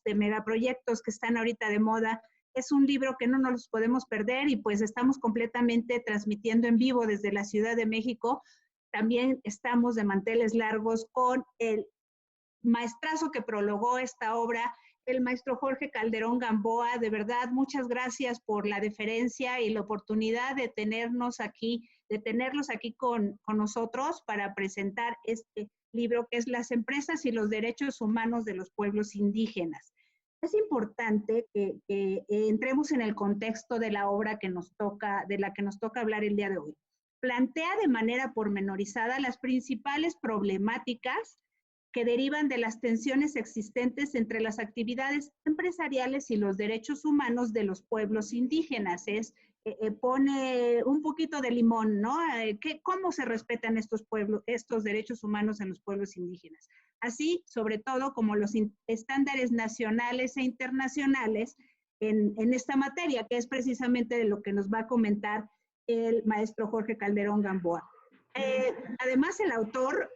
de megaproyectos que están ahorita de moda. Es un libro que no nos los podemos perder y pues estamos completamente transmitiendo en vivo desde la Ciudad de México. También estamos de manteles largos con el maestrazo que prologó esta obra, el maestro Jorge Calderón Gamboa. De verdad, muchas gracias por la deferencia y la oportunidad de tenerlos aquí con nosotros para presentar este libro que es Las empresas y los derechos humanos de los pueblos indígenas. Es importante que entremos en el contexto de la obra de la que nos toca hablar el día de hoy. Plantea de manera pormenorizada las principales problemáticas que derivan de las tensiones existentes entre las actividades empresariales y los derechos humanos de los pueblos indígenas. Pone un poquito de limón, ¿no? ¿Cómo se respetan estos derechos humanos en los pueblos indígenas? Así, sobre todo, como los estándares nacionales e internacionales en esta materia, que es precisamente de lo que nos va a comentar el maestro Jorge Calderón Gamboa. Además, el autor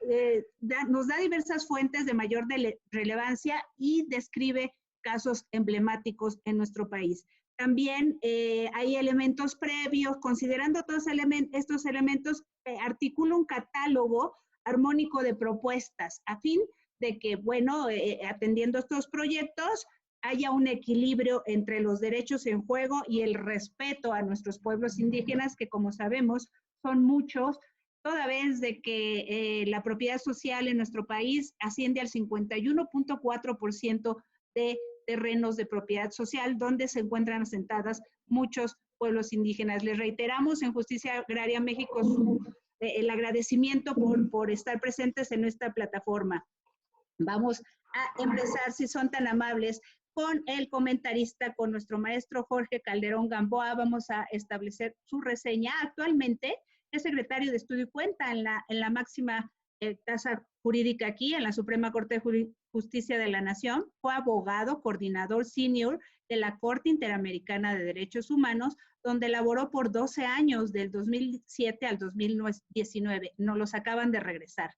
nos da diversas fuentes de mayor relevancia y describe casos emblemáticos en nuestro país. También hay elementos previos, considerando todos estos elementos, articula un catálogo armónico de propuestas a fin de que, bueno, atendiendo estos proyectos, haya un equilibrio entre los derechos en juego y el respeto a nuestros pueblos indígenas, que como sabemos son muchos, toda vez de que la propiedad social en nuestro país asciende al 51.4% de terrenos de propiedad social, donde se encuentran asentadas muchos pueblos indígenas. Les reiteramos en Justicia Agraria México el agradecimiento por estar presentes en esta plataforma. Vamos a empezar, si son tan amables, con el comentarista, con nuestro maestro Jorge Calderón Gamboa. Vamos a establecer su reseña. Actualmente es secretario de Estudio y Cuenta en la máxima casa jurídica aquí, en la Suprema Corte de Justicia de la Nación. Fue abogado, coordinador senior de la Corte Interamericana de Derechos Humanos, donde laboró por 12 años, del 2007 al 2019. Nos los acaban de regresar.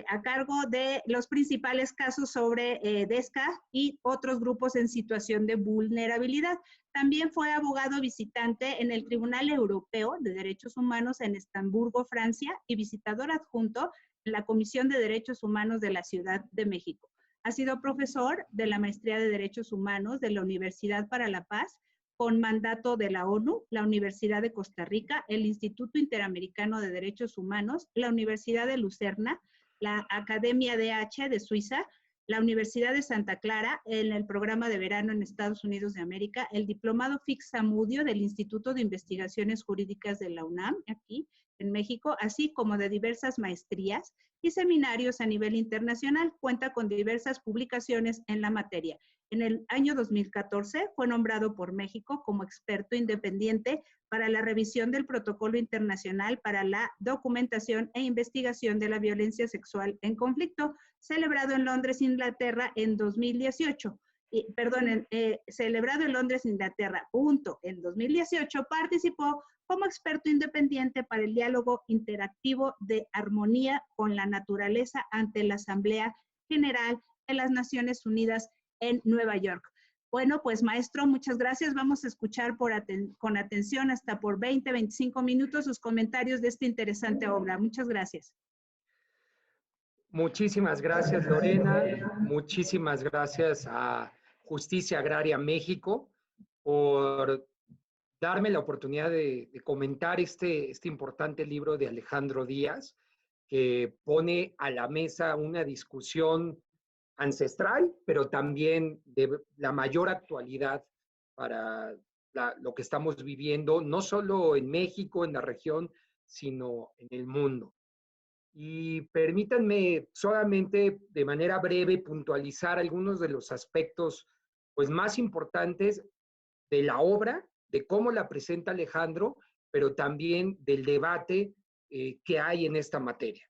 A cargo de los principales casos sobre DESCA y otros grupos en situación de vulnerabilidad. También fue abogado visitante en el Tribunal Europeo de Derechos Humanos en Estamburgo, Francia, y visitador adjunto en la Comisión de Derechos Humanos de la Ciudad de México. Ha sido profesor de la Maestría de Derechos Humanos de la Universidad para la Paz, con mandato de la ONU, la Universidad de Costa Rica, el Instituto Interamericano de Derechos Humanos, la Universidad de Lucerna, la Academia DH de Suiza, la Universidad de Santa Clara, en el programa de verano en Estados Unidos de América, el diplomado Fix-Amudio del Instituto de Investigaciones Jurídicas de la UNAM, aquí en México, así como de diversas maestrías y seminarios a nivel internacional. Cuenta con diversas publicaciones en la materia. En el año 2014 fue nombrado por México como experto independiente para la revisión del Protocolo Internacional para la Documentación e Investigación de la Violencia Sexual en Conflicto, celebrado en Londres, Inglaterra, en 2018. Celebrado en Londres, Inglaterra. En 2018 participó como experto independiente para el diálogo interactivo de armonía con la naturaleza ante la Asamblea General de las Naciones Unidas en Nueva York. Bueno, pues maestro, muchas gracias. Vamos a escuchar con atención hasta por 20, 25 minutos sus comentarios de esta interesante obra. Muchas gracias. Muchísimas gracias, Lorena. Muchísimas gracias a Justicia Agraria México por darme la oportunidad de comentar este importante libro de Alejandro Díaz, que pone a la mesa una discusión ancestral, pero también de la mayor actualidad para lo que estamos viviendo, no solo en México, en la región, sino en el mundo. Y permítanme solamente de manera breve puntualizar algunos de los aspectos pues, más importantes de la obra, de cómo la presenta Alejandro, pero también del debate que hay en esta materia.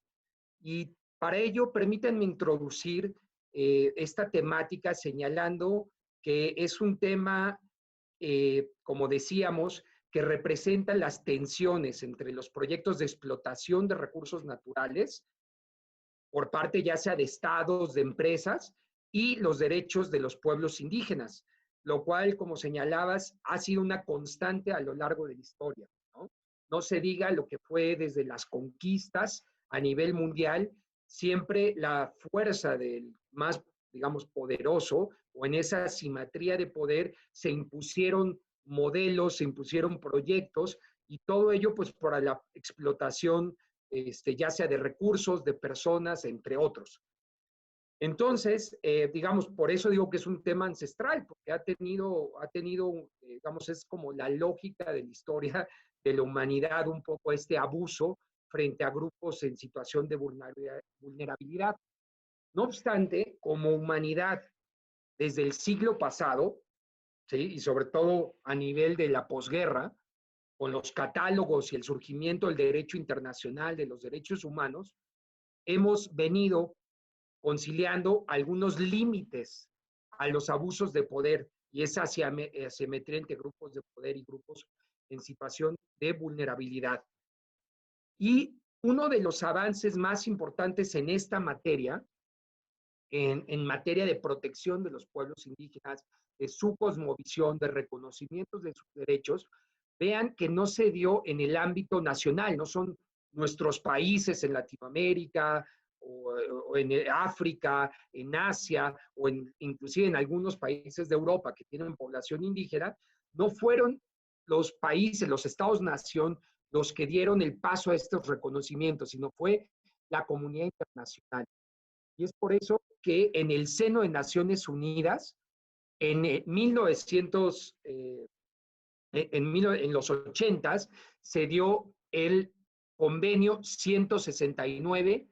Y para ello, permítanme introducir esta temática señalando que es un tema, como decíamos, que representa las tensiones entre los proyectos de explotación de recursos naturales por parte ya sea de estados, de empresas, y los derechos de los pueblos indígenas, lo cual, como señalabas, ha sido una constante a lo largo de la historia, ¿no? No se diga lo que fue desde las conquistas a nivel mundial, siempre la fuerza del más, digamos, poderoso, o en esa asimetría de poder, se impusieron modelos, se impusieron proyectos, y todo ello pues por la explotación, ya sea de recursos, de personas, entre otros. Entonces, digamos, por eso digo que es un tema ancestral, porque ha tenido, digamos, es como la lógica de la historia de la humanidad, un poco este abuso frente a grupos en situación de vulnerabilidad. No obstante, como humanidad, desde el siglo pasado, ¿sí? Y sobre todo a nivel de la posguerra, con los catálogos y el surgimiento del derecho internacional de los derechos humanos, hemos venido conciliando algunos límites a los abusos de poder y esa asimetría entre grupos de poder y grupos en situación de vulnerabilidad. Y uno de los avances más importantes en esta materia, en materia de protección de los pueblos indígenas, de su cosmovisión, de reconocimientos de sus derechos, vean que no se dio en el ámbito nacional, no son nuestros países en Latinoamérica o en África, en Asia o inclusive en algunos países de Europa que tienen población indígena, no fueron los países, los estados-nación, los que dieron el paso a estos reconocimientos, sino fue la comunidad internacional. Y es por eso que en el seno de Naciones Unidas, en 1900, en los 80s, se dio el convenio 169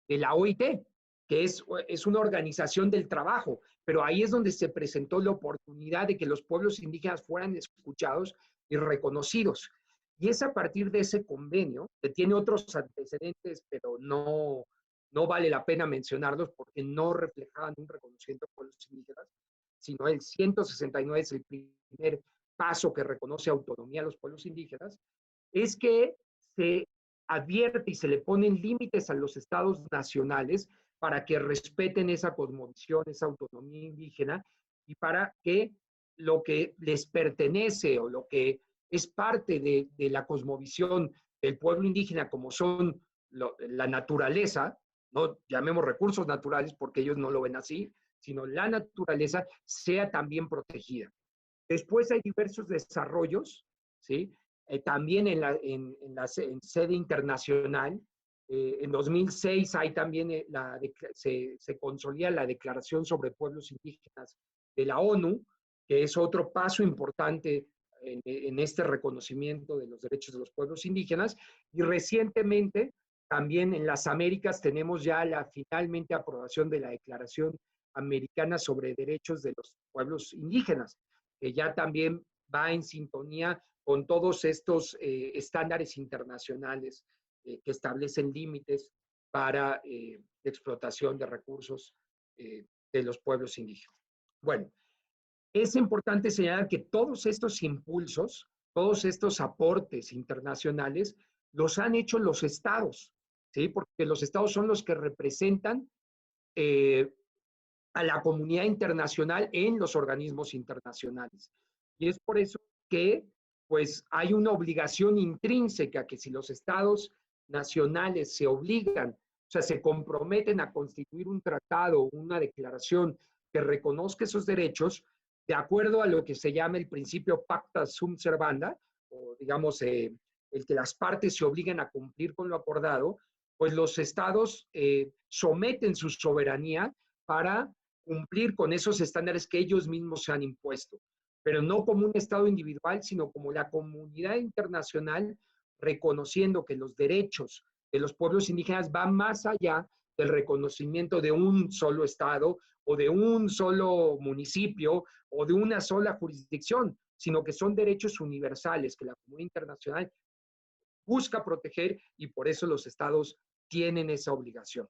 de la OIT, que es una organización del trabajo, pero ahí es donde se presentó la oportunidad de que los pueblos indígenas fueran escuchados y reconocidos. Y es a partir de ese convenio, que tiene otros antecedentes, pero no vale la pena mencionarlos porque no reflejaban un reconocimiento de pueblos indígenas, sino el 169 es el primer paso que reconoce autonomía a los pueblos indígenas, es que se advierte y se le ponen límites a los estados nacionales para que respeten esa cosmovisión, esa autonomía indígena, y para que lo que les pertenece o lo que es parte de la cosmovisión del pueblo indígena, como son la naturaleza, no llamemos recursos naturales porque ellos no lo ven así, sino la naturaleza sea también protegida. Después hay diversos desarrollos, ¿sí? También en sede internacional. En 2006 hay también se consolida la Declaración sobre Pueblos Indígenas de la ONU, que es otro paso importante en este reconocimiento de los derechos de los pueblos indígenas. Y recientemente, también en las Américas, tenemos ya la finalmente aprobación de la Declaración Americana sobre Derechos de los Pueblos Indígenas, que ya también va en sintonía con todos estos estándares internacionales que establecen límites para explotación de recursos de los pueblos indígenas. Bueno, es importante señalar que todos estos impulsos, todos estos aportes internacionales, los han hecho los estados, ¿sí? Porque los estados son los que representan a la comunidad internacional en los organismos internacionales. Y es por eso que pues hay una obligación intrínseca que si los estados nacionales se obligan, o sea, se comprometen a constituir un tratado, una declaración que reconozca esos derechos, de acuerdo a lo que se llama el principio pacta sunt servanda, o digamos, el que las partes se obliguen a cumplir con lo acordado, pues los estados someten su soberanía para cumplir con esos estándares que ellos mismos se han impuesto, pero no como un estado individual, sino como la comunidad internacional, reconociendo que los derechos de los pueblos indígenas van más allá del reconocimiento de un solo estado o de un solo municipio o de una sola jurisdicción, sino que son derechos universales que la comunidad internacional busca proteger y por eso los estados tienen esa obligación.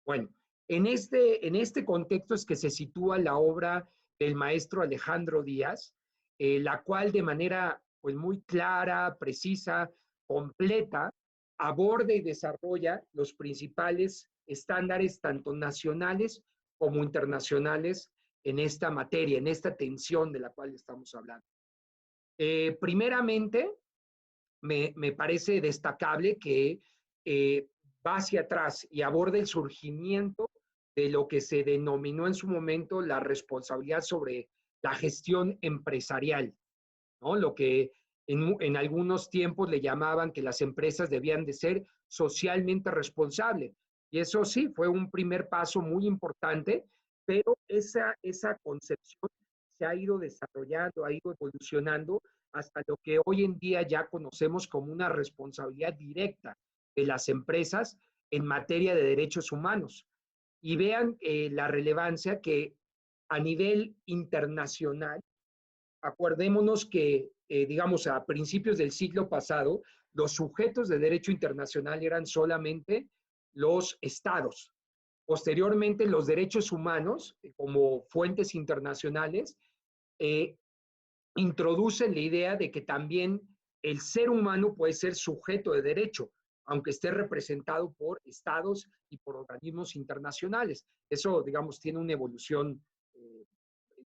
Bueno, en este contexto es que se sitúa la obra del maestro Alejandro Díaz, la cual de manera pues, muy clara, precisa, completa, aborda y desarrolla los principales estándares tanto nacionales como internacionales en esta materia, en esta tensión de la cual estamos hablando. Primeramente, me parece destacable que va hacia atrás y aborde el surgimiento de lo que se denominó en su momento la responsabilidad sobre la gestión empresarial, ¿no? Lo que en algunos tiempos le llamaban que las empresas debían de ser socialmente responsables. Y eso sí, fue un primer paso muy importante, pero esa concepción se ha ido desarrollando, ha ido evolucionando hasta lo que hoy en día ya conocemos como una responsabilidad directa de las empresas en materia de derechos humanos. Y vean la relevancia que a nivel internacional, acordémonos que, digamos, a principios del siglo pasado, los sujetos de derecho internacional eran solamente los estados. Posteriormente, los derechos humanos, como fuentes internacionales, eh, introducen la idea de que también el ser humano puede ser sujeto de derecho, aunque esté representado por estados y por organismos internacionales. Eso, digamos, tiene una evolución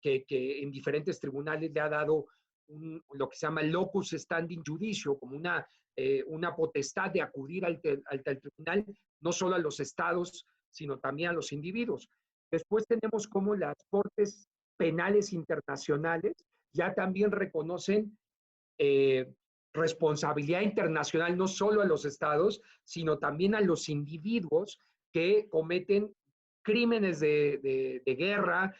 que en diferentes tribunales le ha dado lo que se llama locus standi judicio, como una potestad de acudir al tribunal, no solo a los estados, sino también a los individuos. Después tenemos como las cortes penales internacionales ya también reconocen responsabilidad internacional no solo a los estados, sino también a los individuos que cometen crímenes de guerra,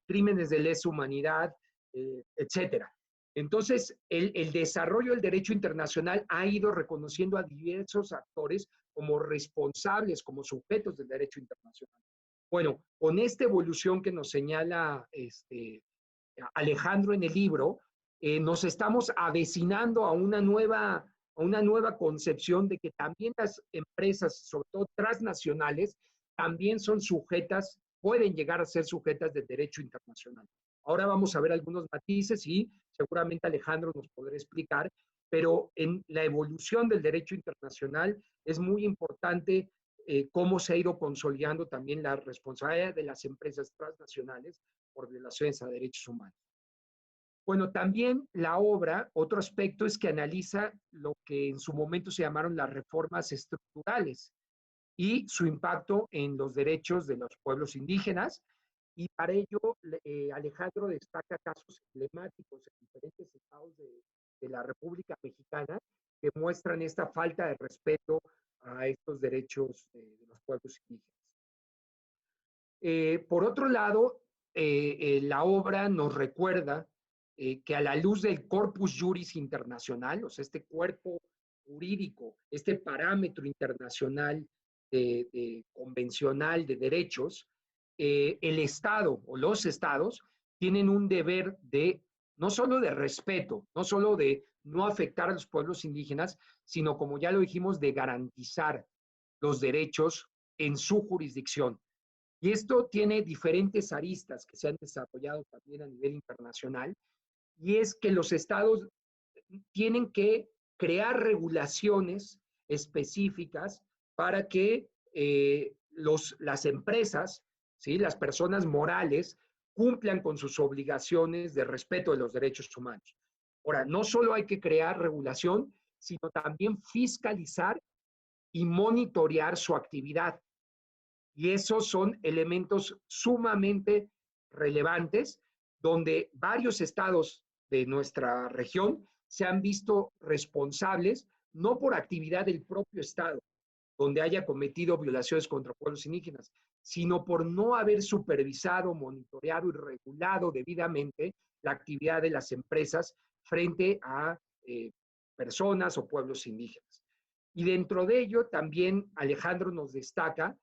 crímenes de lesa humanidad, etcétera. Entonces, el desarrollo del derecho internacional ha ido reconociendo a diversos actores como responsables, como sujetos del derecho internacional. Bueno, con esta evolución que nos señala Alejandro en el libro, nos estamos avecinando a una nueva concepción de que también las empresas, sobre todo transnacionales, también son sujetas, pueden llegar a ser sujetas del derecho internacional. Ahora vamos a ver algunos matices y seguramente Alejandro nos podrá explicar, pero en la evolución del derecho internacional es muy importante cómo se ha ido consolidando también la responsabilidad de las empresas transnacionales por violaciones a derechos humanos. Bueno, también la obra, otro aspecto es que analiza lo que en su momento se llamaron las reformas estructurales y su impacto en los derechos de los pueblos indígenas. Y para ello, Alejandro destaca casos emblemáticos en diferentes estados de la República Mexicana que muestran esta falta de respeto a estos derechos de los pueblos indígenas. Por otro lado, la obra nos recuerda que a la luz del corpus juris internacional, o sea, este cuerpo jurídico, este parámetro internacional convencional de derechos, el Estado o los Estados tienen un deber de no solo de respeto, no solo de no afectar a los pueblos indígenas, sino, como ya lo dijimos, de garantizar los derechos en su jurisdicción. Y esto tiene diferentes aristas que se han desarrollado también a nivel internacional, y es que los estados tienen que crear regulaciones específicas para que las empresas, ¿sí?, las personas morales, cumplan con sus obligaciones de respeto de los derechos humanos. Ahora, no solo hay que crear regulación, sino también fiscalizar y monitorear su actividad. Y esos son elementos sumamente relevantes, donde varios estados de nuestra región se han visto responsables, no por actividad del propio estado, donde haya cometido violaciones contra pueblos indígenas, sino por no haber supervisado, monitoreado y regulado debidamente la actividad de las empresas frente a personas o pueblos indígenas. Y dentro de ello también Alejandro nos destaca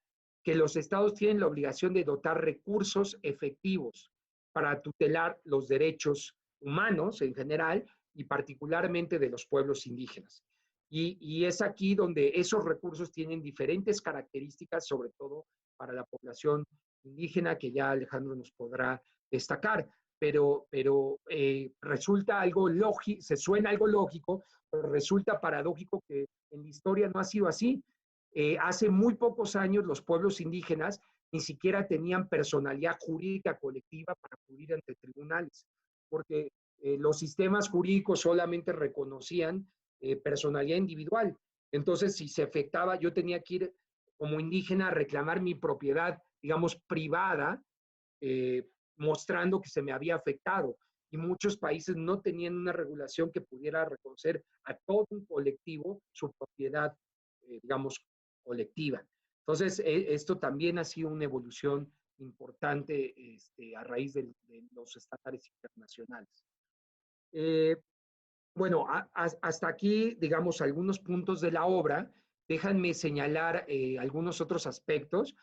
que los estados tienen la obligación de dotar recursos efectivos para tutelar los derechos humanos en general y particularmente de los pueblos indígenas. Y es aquí donde esos recursos tienen diferentes características, sobre todo para la población indígena, que ya Alejandro nos podrá destacar. Pero resulta algo lógico, se suena algo lógico, pero resulta paradójico que en la historia no ha sido así. Hace muy pocos años los pueblos indígenas ni siquiera tenían personalidad jurídica colectiva para acudir ante tribunales, porque los sistemas jurídicos solamente reconocían personalidad individual. Entonces, si se afectaba, yo tenía que ir como indígena a reclamar mi propiedad, digamos, privada, eh, mostrando que se me había afectado. Y muchos países no tenían una regulación que pudiera reconocer a todo un colectivo su propiedad, digamos, colectiva. Entonces, esto también ha sido una evolución importante a raíz de los estándares internacionales. Eh, bueno, hasta aquí, digamos, algunos puntos de la obra. Déjenme señalar algunos otros aspectos.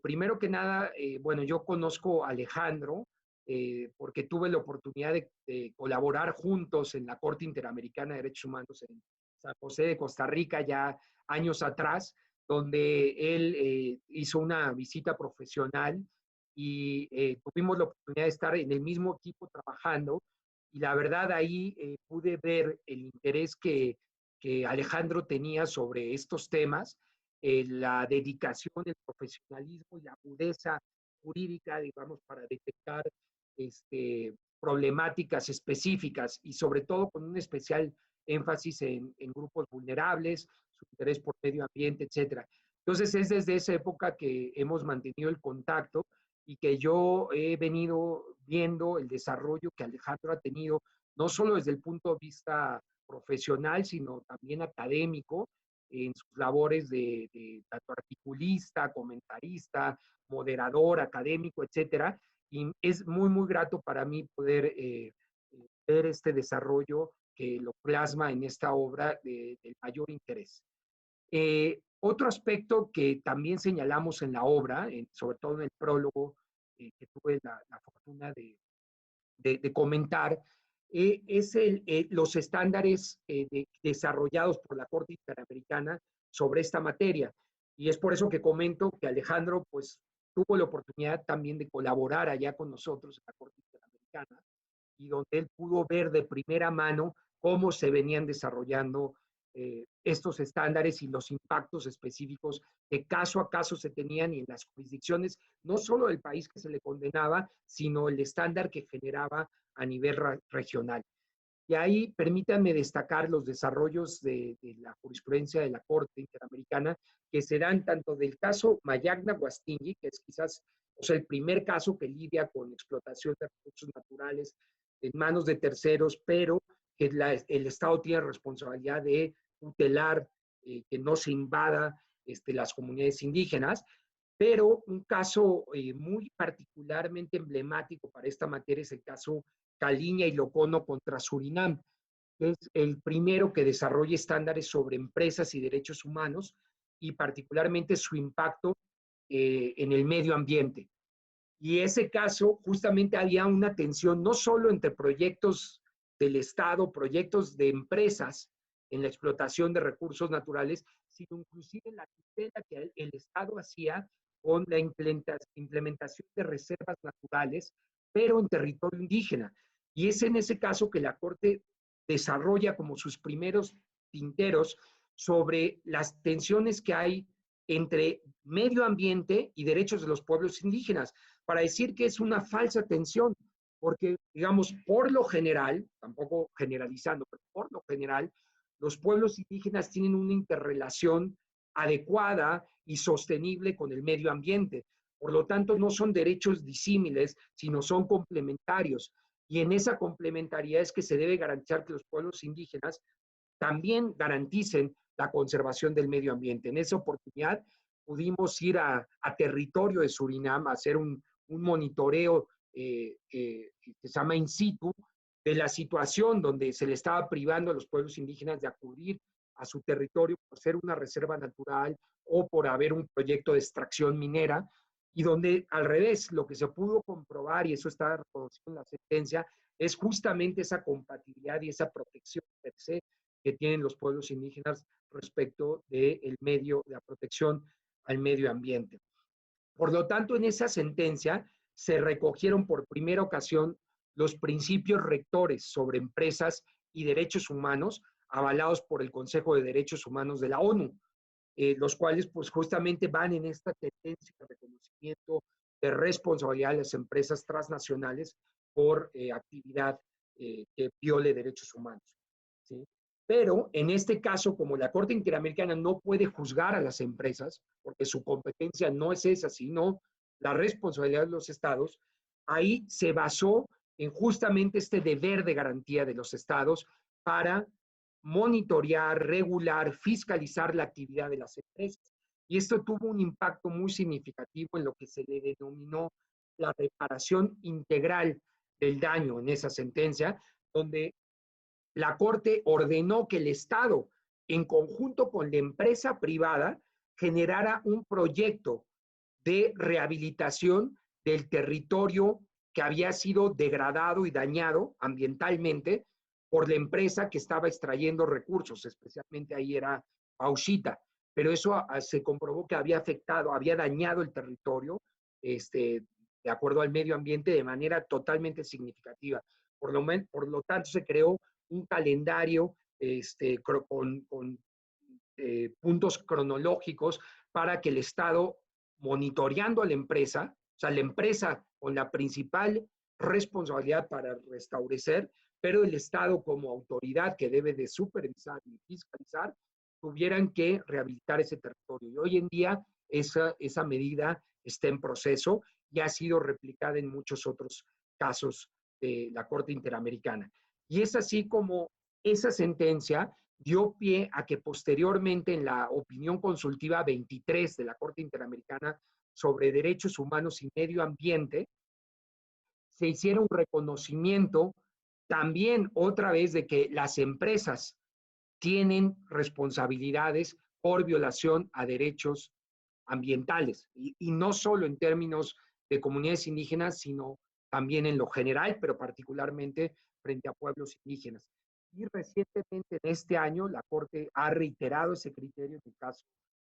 Primero que nada, bueno, yo conozco a Alejandro porque tuve la oportunidad de colaborar juntos en la Corte Interamericana de Derechos Humanos en San José de Costa Rica ya años atrás, donde él hizo una visita profesional y tuvimos la oportunidad de estar en el mismo equipo trabajando. Y la verdad ahí pude ver el interés que Alejandro tenía sobre estos temas, la dedicación, el profesionalismo y la agudeza jurídica, digamos, para detectar problemáticas específicas y sobre todo con un especial énfasis en grupos vulnerables, su interés por medio ambiente, etcétera. Entonces es desde esa época que hemos mantenido el contacto y que yo he venido viendo el desarrollo que Alejandro ha tenido, no solo desde el punto de vista profesional, sino también académico, en sus labores de tanto articulista, comentarista, moderador, académico, etcétera. Y es muy, muy grato para mí poder ver este desarrollo que lo plasma en esta obra del mayor interés. Otro aspecto que también señalamos en la obra, sobre todo en el prólogo que tuve la fortuna de comentar, es los estándares desarrollados por la Corte Interamericana sobre esta materia. Y es por eso que comento que Alejandro pues tuvo la oportunidad también de colaborar allá con nosotros en la Corte Interamericana y donde él pudo ver de primera mano cómo se venían desarrollando estos estándares y los impactos específicos que caso a caso se tenían y en las jurisdicciones, no solo del país que se le condenaba, sino el estándar que generaba a nivel regional. Y ahí permítanme destacar los desarrollos de la jurisprudencia de la Corte Interamericana, que se dan tanto del caso Mayagna-Guastingui, que es quizás el primer caso que lidia con explotación de recursos naturales en manos de terceros, pero que el Estado tiene responsabilidad de tutelar, que no se invada las comunidades indígenas. Pero un caso muy particularmente emblemático para esta materia es el caso Caliña y Locono contra Surinam, que es el primero que desarrolla estándares sobre empresas y derechos humanos y particularmente su impacto en el medio ambiente. Y ese caso justamente había una tensión no solo entre proyectos del Estado, proyectos de empresas en la explotación de recursos naturales, sino inclusive la tutela que el Estado hacía con la implementación de reservas naturales, pero en territorio indígena. Y es en ese caso que la Corte desarrolla como sus primeros tinteros sobre las tensiones que hay entre medio ambiente y derechos de los pueblos indígenas, para decir que es una falsa tensión, porque, digamos, por lo general, tampoco generalizando, pero por lo general, los pueblos indígenas tienen una interrelación adecuada y sostenible con el medio ambiente. Por lo tanto, no son derechos disímiles, sino son complementarios. Y en esa complementariedad es que se debe garantizar que los pueblos indígenas también garanticen la conservación del medio ambiente. En esa oportunidad pudimos ir a territorio de Surinam a hacer un monitoreo que se llama in situ de la situación donde se le estaba privando a los pueblos indígenas de acudir a su territorio por ser una reserva natural o por haber un proyecto de extracción minera, y donde al revés, lo que se pudo comprobar, y eso está reconocido en la sentencia, es justamente esa compatibilidad y esa protección per se que tienen los pueblos indígenas respecto del medio, de la protección al medio ambiente. Por lo tanto, en esa sentencia se recogieron por primera ocasión los principios rectores sobre empresas y derechos humanos avalados por el Consejo de Derechos Humanos de la ONU. los cuales pues justamente van en esta tendencia de reconocimiento de responsabilidad de las empresas transnacionales por actividad que viole derechos humanos, ¿sí? Pero en este caso, como la Corte Interamericana no puede juzgar a las empresas, porque su competencia no es esa, sino la responsabilidad de los estados, ahí se basó en justamente este deber de garantía de los estados para monitorear, regular, fiscalizar la actividad de las empresas. Y esto tuvo un impacto muy significativo en lo que se le denominó la reparación integral del daño en esa sentencia, donde la Corte ordenó que el Estado, en conjunto con la empresa privada, generara un proyecto de rehabilitación del territorio que había sido degradado y dañado ambientalmente por la empresa que estaba extrayendo recursos, especialmente ahí era Bauxita, pero eso se comprobó que había afectado, había dañado el territorio, de acuerdo al medio ambiente, de manera totalmente significativa. Por lo tanto, se creó un calendario con puntos cronológicos para que el Estado, monitoreando a la empresa, o sea, la empresa con la principal responsabilidad para restablecer, pero el Estado como autoridad que debe de supervisar y fiscalizar, tuvieran que rehabilitar ese territorio. Y hoy en día esa medida está en proceso y ha sido replicada en muchos otros casos de la Corte Interamericana. Y es así como esa sentencia dio pie a que posteriormente en la opinión consultiva 23 de la Corte Interamericana sobre Derechos Humanos y Medio Ambiente, se hiciera un reconocimiento también otra vez de que las empresas tienen responsabilidades por violación a derechos ambientales, y no solo en términos de comunidades indígenas, sino también en lo general, pero particularmente frente a pueblos indígenas. Y recientemente, en este año, la Corte ha reiterado ese criterio en el caso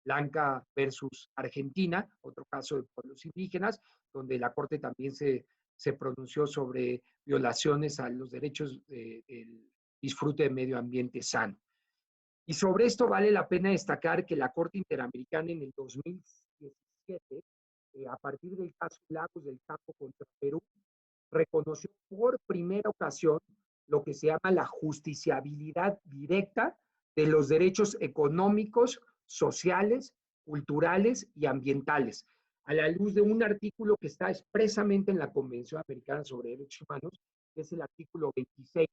Blanca versus Argentina, otro caso de pueblos indígenas, donde la Corte también se pronunció sobre violaciones a los derechos del disfrute de medio ambiente sano. Y sobre esto vale la pena destacar que la Corte Interamericana en el 2017, a partir del caso Lagos del Campo contra Perú, reconoció por primera ocasión lo que se llama la justiciabilidad directa de los derechos económicos, sociales, culturales y ambientales, a la luz de un artículo que está expresamente en la Convención Americana sobre Derechos Humanos, que es el artículo 26,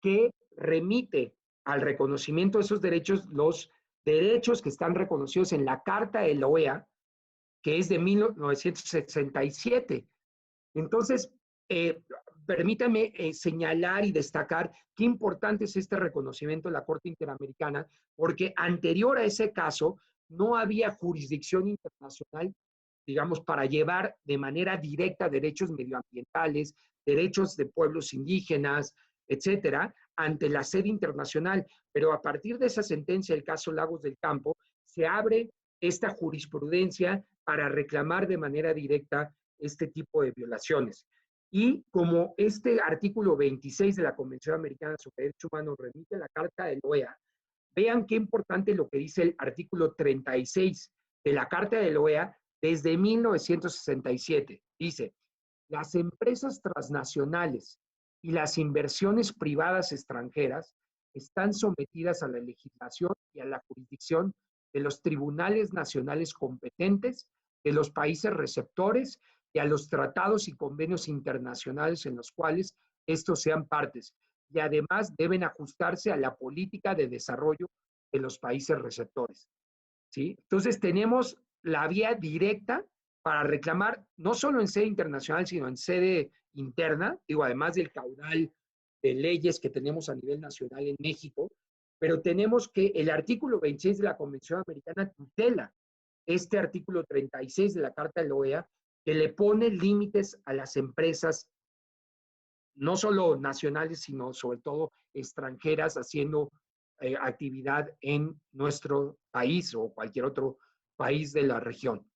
que remite al reconocimiento de esos derechos, los derechos que están reconocidos en la Carta de la OEA, que es de 1967. Entonces, permítame señalar y destacar qué importante es este reconocimiento de la Corte Interamericana, porque anterior a ese caso no había jurisdicción internacional, digamos, para llevar de manera directa derechos medioambientales, derechos de pueblos indígenas, etcétera, ante la sede internacional. Pero a partir de esa sentencia, el caso Lagos del Campo, se abre esta jurisprudencia para reclamar de manera directa este tipo de violaciones. Y como este artículo 26 de la Convención Americana sobre Derechos Humanos remite a la Carta de la OEA, vean qué importante lo que dice el artículo 36 de la Carta de la OEA desde 1967. Dice, las empresas transnacionales y las inversiones privadas extranjeras están sometidas a la legislación y a la jurisdicción de los tribunales nacionales competentes, de los países receptores y a los tratados y convenios internacionales en los cuales estos sean partes. Y además deben ajustarse a la política de desarrollo de los países receptores, ¿sí? Entonces tenemos la vía directa para reclamar, no solo en sede internacional, sino en sede interna, digo, además del caudal de leyes que tenemos a nivel nacional en México, pero tenemos que el artículo 26 de la Convención Americana tutela este artículo 36 de la Carta de la OEA, que le pone límites a las empresas, no solo nacionales, sino sobre todo extranjeras, haciendo actividad en nuestro país o cualquier otro país de la región.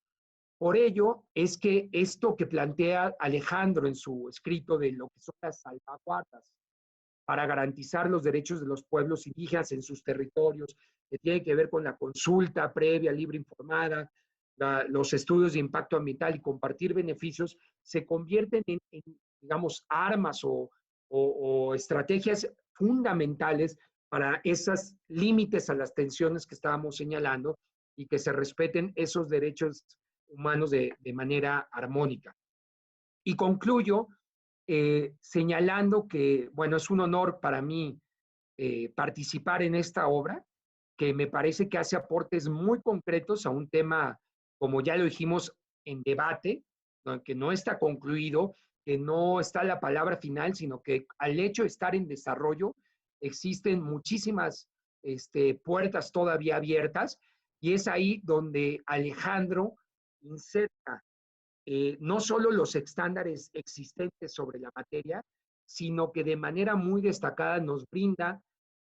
Por ello es que esto que plantea Alejandro en su escrito de lo que son las salvaguardas para garantizar los derechos de los pueblos indígenas en sus territorios, que tiene que ver con la consulta previa, libre, informada, los estudios de impacto ambiental y compartir beneficios, se convierten en digamos, armas o estrategias fundamentales para esos límites a las tensiones que estábamos señalando y que se respeten esos derechos humanos de manera armónica. Y concluyo señalando que, bueno, es un honor para mí participar en esta obra, que me parece que hace aportes muy concretos a un tema, como ya lo dijimos, en debate, ¿no? Que no está concluido, que no está la palabra final, sino que al hecho de estar en desarrollo, existen muchísimas puertas todavía abiertas, y es ahí donde Alejandro inserta no solo los estándares existentes sobre la materia, sino que de manera muy destacada nos brinda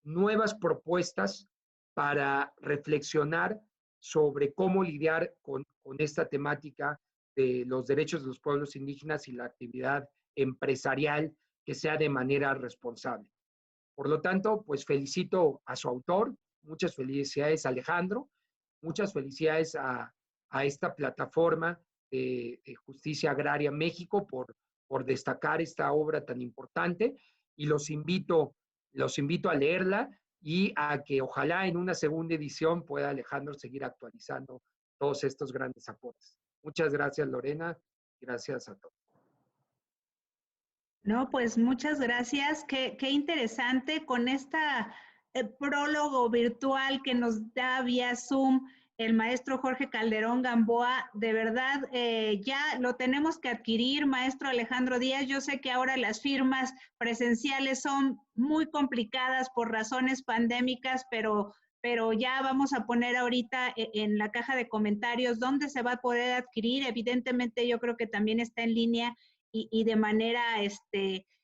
nuevas propuestas para reflexionar sobre cómo lidiar con esta temática de los derechos de los pueblos indígenas y la actividad empresarial que sea de manera responsable. Por lo tanto, pues felicito a su autor, muchas felicidades Alejandro, muchas felicidades a esta plataforma de Justicia Agraria México por destacar esta obra tan importante, y los invito a leerla y a que ojalá en una segunda edición pueda Alejandro seguir actualizando todos estos grandes aportes. Muchas gracias, Lorena. Gracias a todos. No, pues muchas gracias. Qué interesante con esta prólogo virtual que nos da vía Zoom el maestro Jorge Calderón Gamboa. De verdad, ya lo tenemos que adquirir, maestro Alejandro Díaz. Yo sé que ahora las firmas presenciales son muy complicadas por razones pandémicas, pero ya vamos a poner ahorita en la caja de comentarios dónde se va a poder adquirir. Evidentemente, yo creo que también está en línea y de manera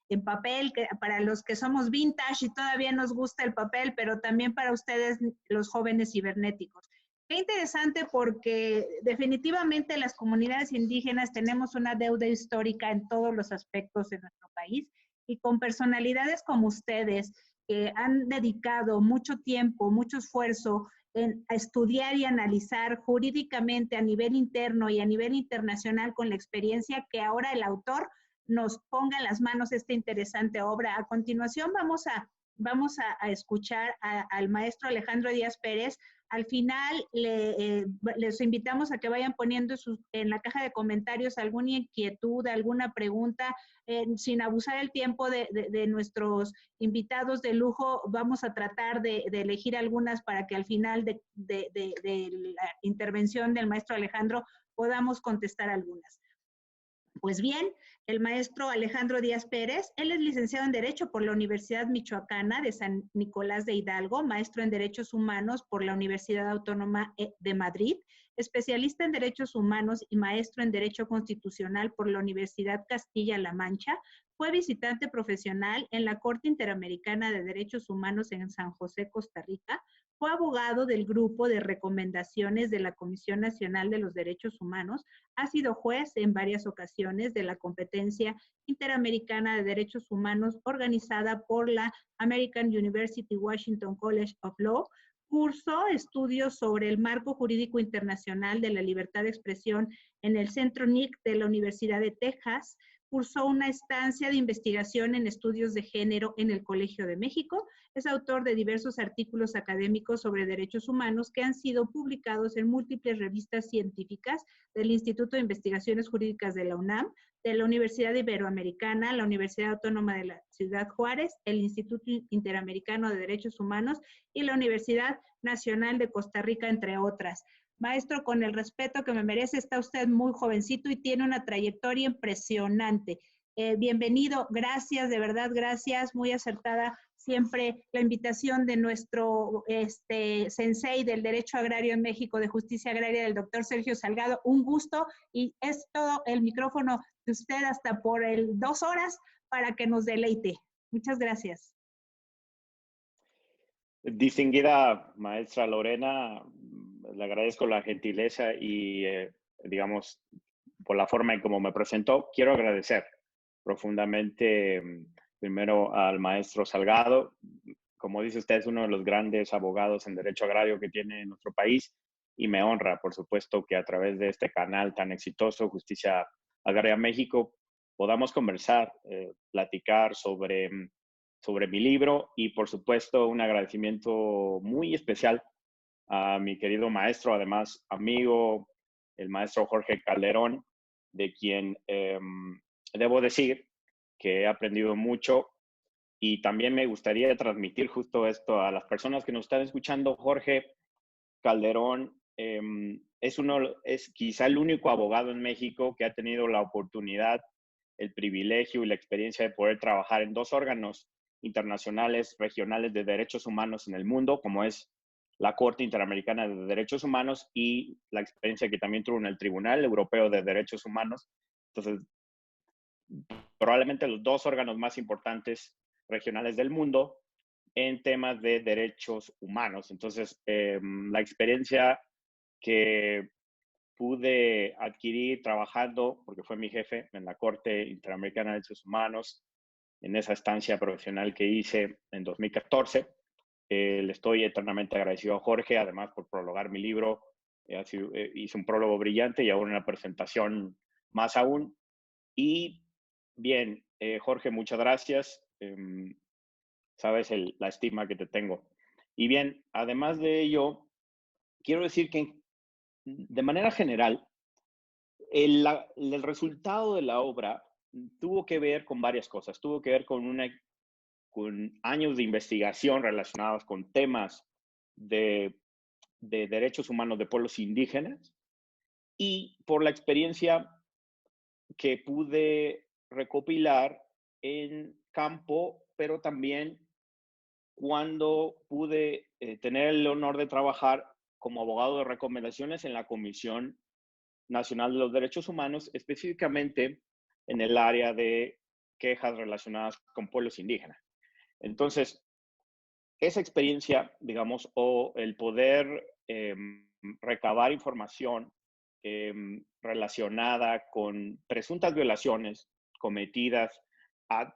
en papel, que para los que somos vintage y todavía nos gusta el papel, pero también para ustedes, los jóvenes cibernéticos. Qué interesante, porque definitivamente las comunidades indígenas tenemos una deuda histórica en todos los aspectos de nuestro país, y con personalidades como ustedes, que han dedicado mucho tiempo, mucho esfuerzo a estudiar y analizar jurídicamente a nivel interno y a nivel internacional, con la experiencia, que ahora el autor nos ponga en las manos esta interesante obra. A continuación vamos a escuchar al maestro Alejandro Díaz Pérez. Al final les invitamos a que vayan poniendo en la caja de comentarios alguna inquietud, alguna pregunta, sin abusar el tiempo de nuestros invitados de lujo. Vamos a tratar de elegir algunas para que al final de la intervención del maestro Alejandro podamos contestar algunas. Pues bien, el maestro Alejandro Díaz Pérez, él es licenciado en Derecho por la Universidad Michoacana de San Nicolás de Hidalgo, maestro en Derechos Humanos por la Universidad Autónoma de Madrid, especialista en Derechos Humanos y maestro en Derecho Constitucional por la Universidad Castilla-La Mancha. Fue visitante profesional en la Corte Interamericana de Derechos Humanos en San José, Costa Rica. Fue abogado del Grupo de Recomendaciones de la Comisión Nacional de los Derechos Humanos. Ha sido juez en varias ocasiones de la Competencia Interamericana de Derechos Humanos organizada por la American University Washington College of Law. Cursó estudios sobre el marco jurídico internacional de la libertad de expresión en el Centro NIC de la Universidad de Texas. Cursó una estancia de investigación en estudios de género en el Colegio de México. Es autor de diversos artículos académicos sobre derechos humanos que han sido publicados en múltiples revistas científicas del Instituto de Investigaciones Jurídicas de la UNAM, de la Universidad Iberoamericana, la Universidad Autónoma de la Ciudad Juárez, el Instituto Interamericano de Derechos Humanos y la Universidad Nacional de Costa Rica, entre otras. Maestro, con el respeto que me merece, está usted muy jovencito y tiene una trayectoria impresionante. Bienvenido, gracias, de verdad, gracias, muy acertada siempre la invitación de nuestro sensei del Derecho Agrario en México, de Justicia Agraria, del doctor Sergio Salgado. Un gusto, y es todo el micrófono de usted hasta por 2 horas para que nos deleite. Muchas gracias. Distinguida maestra Lorena, le agradezco la gentileza y, digamos, por la forma en cómo me presentó. Quiero agradecer profundamente primero al maestro Salgado. Como dice usted, es uno de los grandes abogados en derecho agrario que tiene nuestro país y me honra, por supuesto, que a través de este canal tan exitoso, Justicia Agraria México, podamos conversar, platicar sobre mi libro y, por supuesto, un agradecimiento muy especial a mi querido maestro, además amigo, el maestro Jorge Calderón, de quien debo decir que he aprendido mucho y también me gustaría transmitir justo esto a las personas que nos están escuchando. Jorge Calderón es quizá el único abogado en México que ha tenido la oportunidad, el privilegio y la experiencia de poder trabajar en 2 órganos internacionales, regionales de derechos humanos en el mundo, como es la Corte Interamericana de Derechos Humanos y la experiencia que también tuvo en el Tribunal Europeo de Derechos Humanos. Entonces, probablemente los 2 órganos más importantes regionales del mundo en temas de derechos humanos. Entonces, la experiencia que pude adquirir trabajando, porque fue mi jefe en la Corte Interamericana de Derechos Humanos, en esa estancia profesional que hice en 2014. Le estoy eternamente agradecido a Jorge, además por prologar mi libro. Hice un prólogo brillante y ahora una presentación más aún. Y bien, Jorge, muchas gracias. Sabes la estima que te tengo. Y bien, además de ello, quiero decir que de manera general, el resultado de la obra tuvo que ver con varias cosas. Tuvo que ver con años de investigación relacionados con temas de derechos humanos de pueblos indígenas y por la experiencia que pude recopilar en campo, pero también cuando pude tener el honor de trabajar como abogado de recomendaciones en la Comisión Nacional de los Derechos Humanos, específicamente en el área de quejas relacionadas con pueblos indígenas. Entonces, esa experiencia, digamos, o el poder recabar información relacionada con presuntas violaciones cometidas a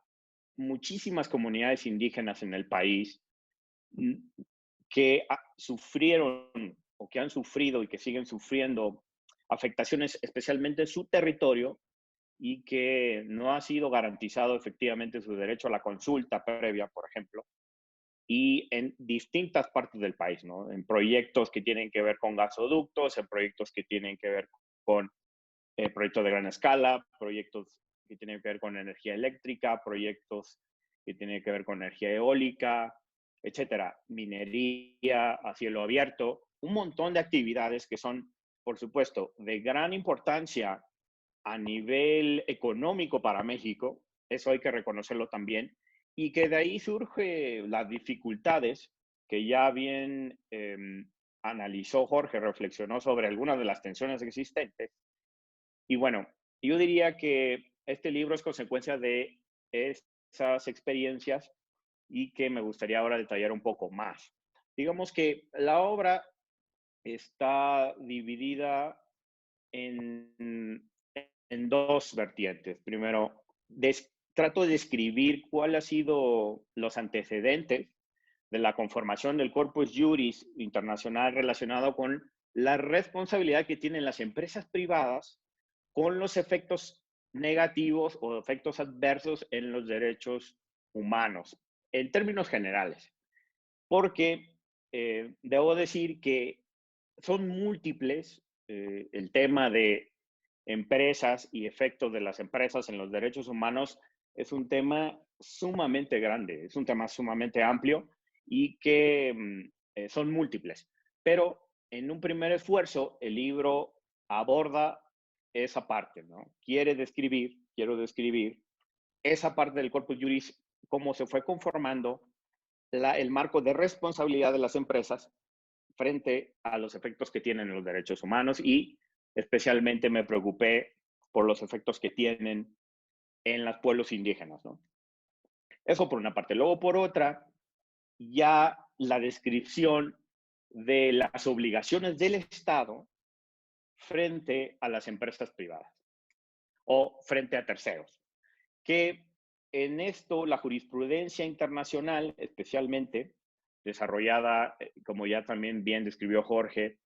muchísimas comunidades indígenas en el país que sufrieron o que han sufrido y que siguen sufriendo afectaciones especialmente en su territorio y que no ha sido garantizado efectivamente su derecho a la consulta previa, por ejemplo, y en distintas partes del país, ¿no? En proyectos que tienen que ver con gasoductos, en proyectos que tienen que ver con proyectos de gran escala, proyectos que tienen que ver con energía eléctrica, proyectos que tienen que ver con energía eólica, etcétera, minería a cielo abierto, un montón de actividades que son, por supuesto, de gran importancia a nivel económico para México, eso hay que reconocerlo también, y que de ahí surgen las dificultades que ya bien analizó Jorge, reflexionó sobre algunas de las tensiones existentes. Y bueno, yo diría que este libro es consecuencia de esas experiencias y que me gustaría ahora detallar un poco más. Digamos que la obra está dividida en 2 vertientes. Primero, trato de describir cuál ha sido los antecedentes de la conformación del Corpus Juris internacional relacionado con la responsabilidad que tienen las empresas privadas con los efectos negativos o efectos adversos en los derechos humanos, en términos generales. Porque debo decir que son múltiples el tema de empresas y efectos de las empresas en los derechos humanos es un tema sumamente grande, es un tema sumamente amplio y que son múltiples. Pero en un primer esfuerzo, el libro aborda esa parte, ¿no? Quiero describir esa parte del Corpus Juris, cómo se fue conformando el marco de responsabilidad de las empresas frente a los efectos que tienen en los derechos humanos y especialmente me preocupé por los efectos que tienen en los pueblos indígenas, ¿no? Eso por una parte. Luego, por otra, ya la descripción de las obligaciones del Estado frente a las empresas privadas o frente a terceros, que en esto, la jurisprudencia internacional, especialmente desarrollada, como ya también bien describió Jorge,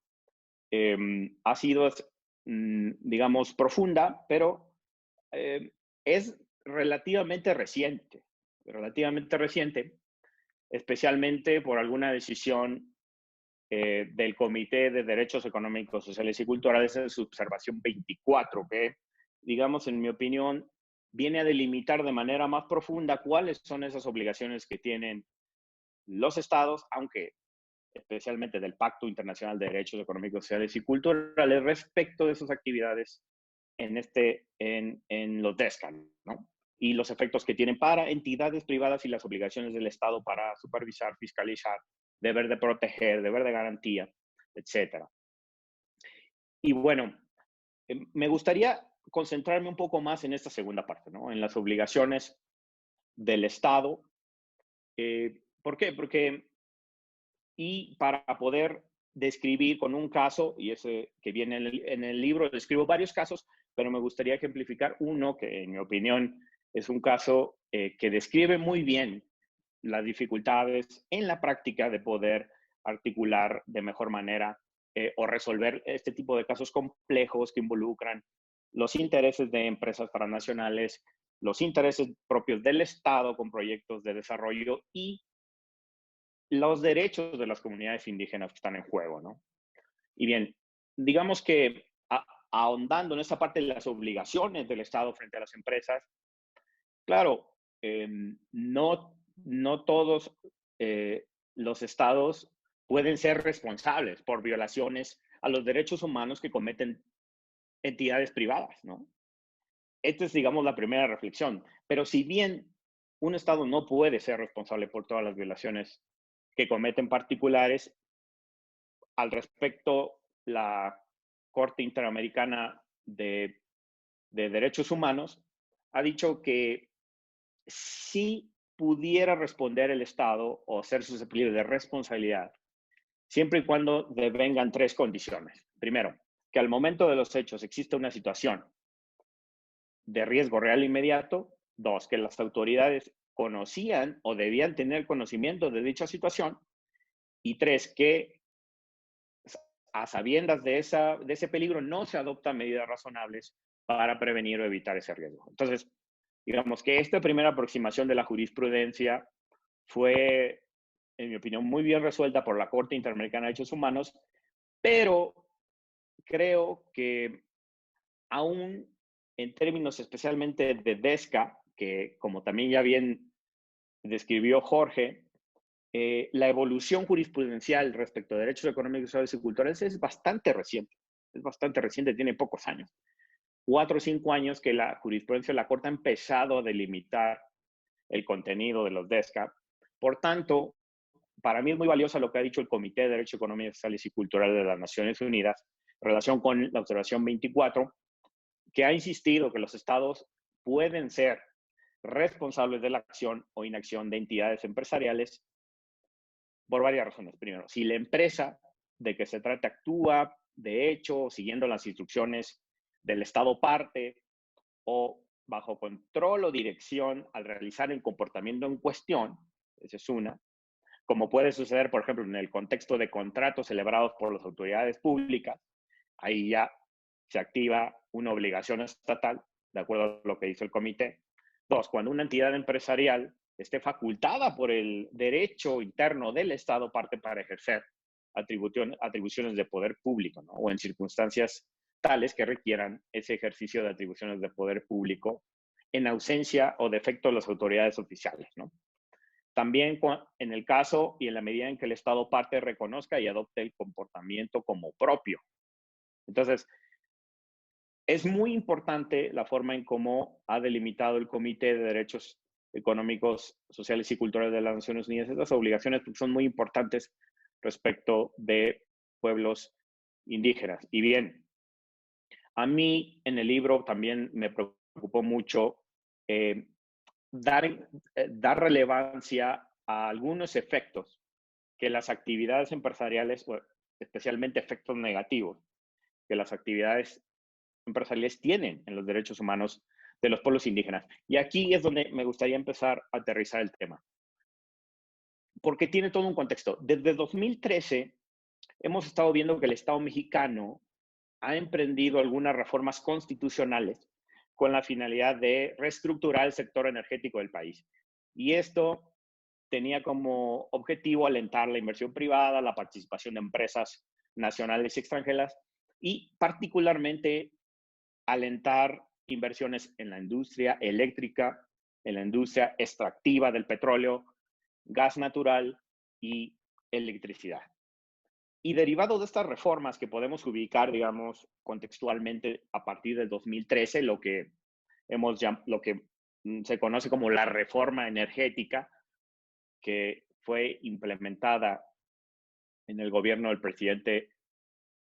ha sido, digamos, profunda, pero es relativamente reciente, especialmente por alguna decisión del Comité de Derechos Económicos, Sociales y Culturales en su observación 24, que, digamos, en mi opinión, viene a delimitar de manera más profunda cuáles son esas obligaciones que tienen los estados, aunque especialmente del Pacto Internacional de Derechos Económicos, Sociales y Culturales, respecto de sus actividades en los DESCA, ¿no? Y los efectos que tienen para entidades privadas y las obligaciones del Estado para supervisar, fiscalizar, deber de proteger, deber de garantía, etcétera. Y bueno, me gustaría concentrarme un poco más en esta segunda parte, ¿no? En las obligaciones del Estado. ¿Por qué? Porque, y para poder describir con un caso, y ese que viene en el libro, describo varios casos, pero me gustaría ejemplificar uno que, en mi opinión, es un caso que describe muy bien las dificultades en la práctica de poder articular de mejor manera o resolver este tipo de casos complejos que involucran los intereses de empresas transnacionales, los intereses propios del Estado con proyectos de desarrollo y los derechos de las comunidades indígenas que están en juego, ¿no? Y bien, digamos que ahondando en esta parte de las obligaciones del Estado frente a las empresas, claro, no todos los estados pueden ser responsables por violaciones a los derechos humanos que cometen entidades privadas, ¿no? Esta es, digamos, la primera reflexión. Pero si bien un estado no puede ser responsable por todas las violaciones que cometen particulares, al respecto, la Corte Interamericana de Derechos Humanos ha dicho que si pudiera responder el Estado o ser susceptible de responsabilidad, siempre y cuando devengan tres condiciones. Primero, que al momento de los hechos existe una situación de riesgo real e inmediato. Dos, que las autoridades conocían o debían tener conocimiento de dicha situación. Y tres, que a sabiendas de ese peligro no se adoptan medidas razonables para prevenir o evitar ese riesgo. Entonces, digamos que esta primera aproximación de la jurisprudencia fue, en mi opinión, muy bien resuelta por la Corte Interamericana de Derechos Humanos, pero creo que aún en términos especialmente de DESCA, que como también ya bien describió Jorge, la evolución jurisprudencial respecto a derechos económicos, sociales y culturales es bastante reciente. Es bastante reciente, tiene pocos años. 4 o 5 años que la jurisprudencia de la Corte ha empezado a delimitar el contenido de los DESCA. Por tanto, para mí es muy valioso lo que ha dicho el Comité de Derechos Económicos, Sociales y Culturales de las Naciones Unidas en relación con la observación 24, que ha insistido que los estados pueden ser responsables de la acción o inacción de entidades empresariales por varias razones. Primero, si la empresa de que se trata actúa, de hecho, siguiendo las instrucciones del Estado parte o bajo control o dirección al realizar el comportamiento en cuestión, esa es una, como puede suceder, por ejemplo, en el contexto de contratos celebrados por las autoridades públicas, ahí ya se activa una obligación estatal, de acuerdo a lo que dice el comité. Dos, cuando una entidad empresarial esté facultada por el derecho interno del Estado parte para ejercer atribuciones de poder público, ¿no? O en circunstancias tales que requieran ese ejercicio de atribuciones de poder público en ausencia o defecto de las autoridades oficiales, ¿no? También en el caso y en la medida en que el Estado parte reconozca y adopte el comportamiento como propio. Entonces, es muy importante la forma en cómo ha delimitado el Comité de Derechos Económicos, Sociales y Culturales de las Naciones Unidas. Estas obligaciones son muy importantes respecto de pueblos indígenas. Y bien, a mí en el libro también me preocupó mucho dar relevancia a algunos efectos que las actividades empresariales, especialmente efectos negativos, que las actividades empresariales tienen en los derechos humanos de los pueblos indígenas. Y aquí es donde me gustaría empezar a aterrizar el tema, porque tiene todo un contexto. Desde 2013 hemos estado viendo que el Estado mexicano ha emprendido algunas reformas constitucionales con la finalidad de reestructurar el sector energético del país. Y esto tenía como objetivo alentar la inversión privada, la participación de empresas nacionales y extranjeras y particularmente alentar inversiones en la industria eléctrica, en la industria extractiva del petróleo, gas natural y electricidad. Y derivado de estas reformas que podemos ubicar, digamos, contextualmente a partir del 2013, lo que se conoce como la reforma energética, que fue implementada en el gobierno del presidente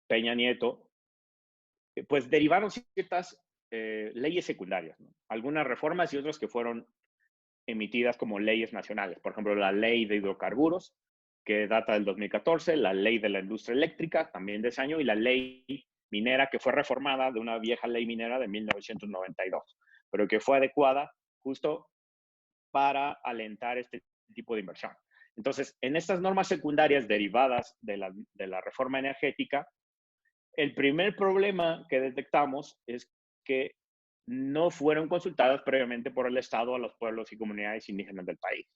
Peña Nieto, pues derivaron ciertas leyes secundarias, ¿no? Algunas reformas y otras que fueron emitidas como leyes nacionales. Por ejemplo, la ley de hidrocarburos, que data del 2014, la ley de la industria eléctrica, también de ese año, y la ley minera, que fue reformada de una vieja ley minera de 1992, pero que fue adecuada justo para alentar este tipo de inversión. Entonces, en estas normas secundarias derivadas de la reforma energética, el primer problema que detectamos es que no fueron consultadas previamente por el Estado a los pueblos y comunidades indígenas del país.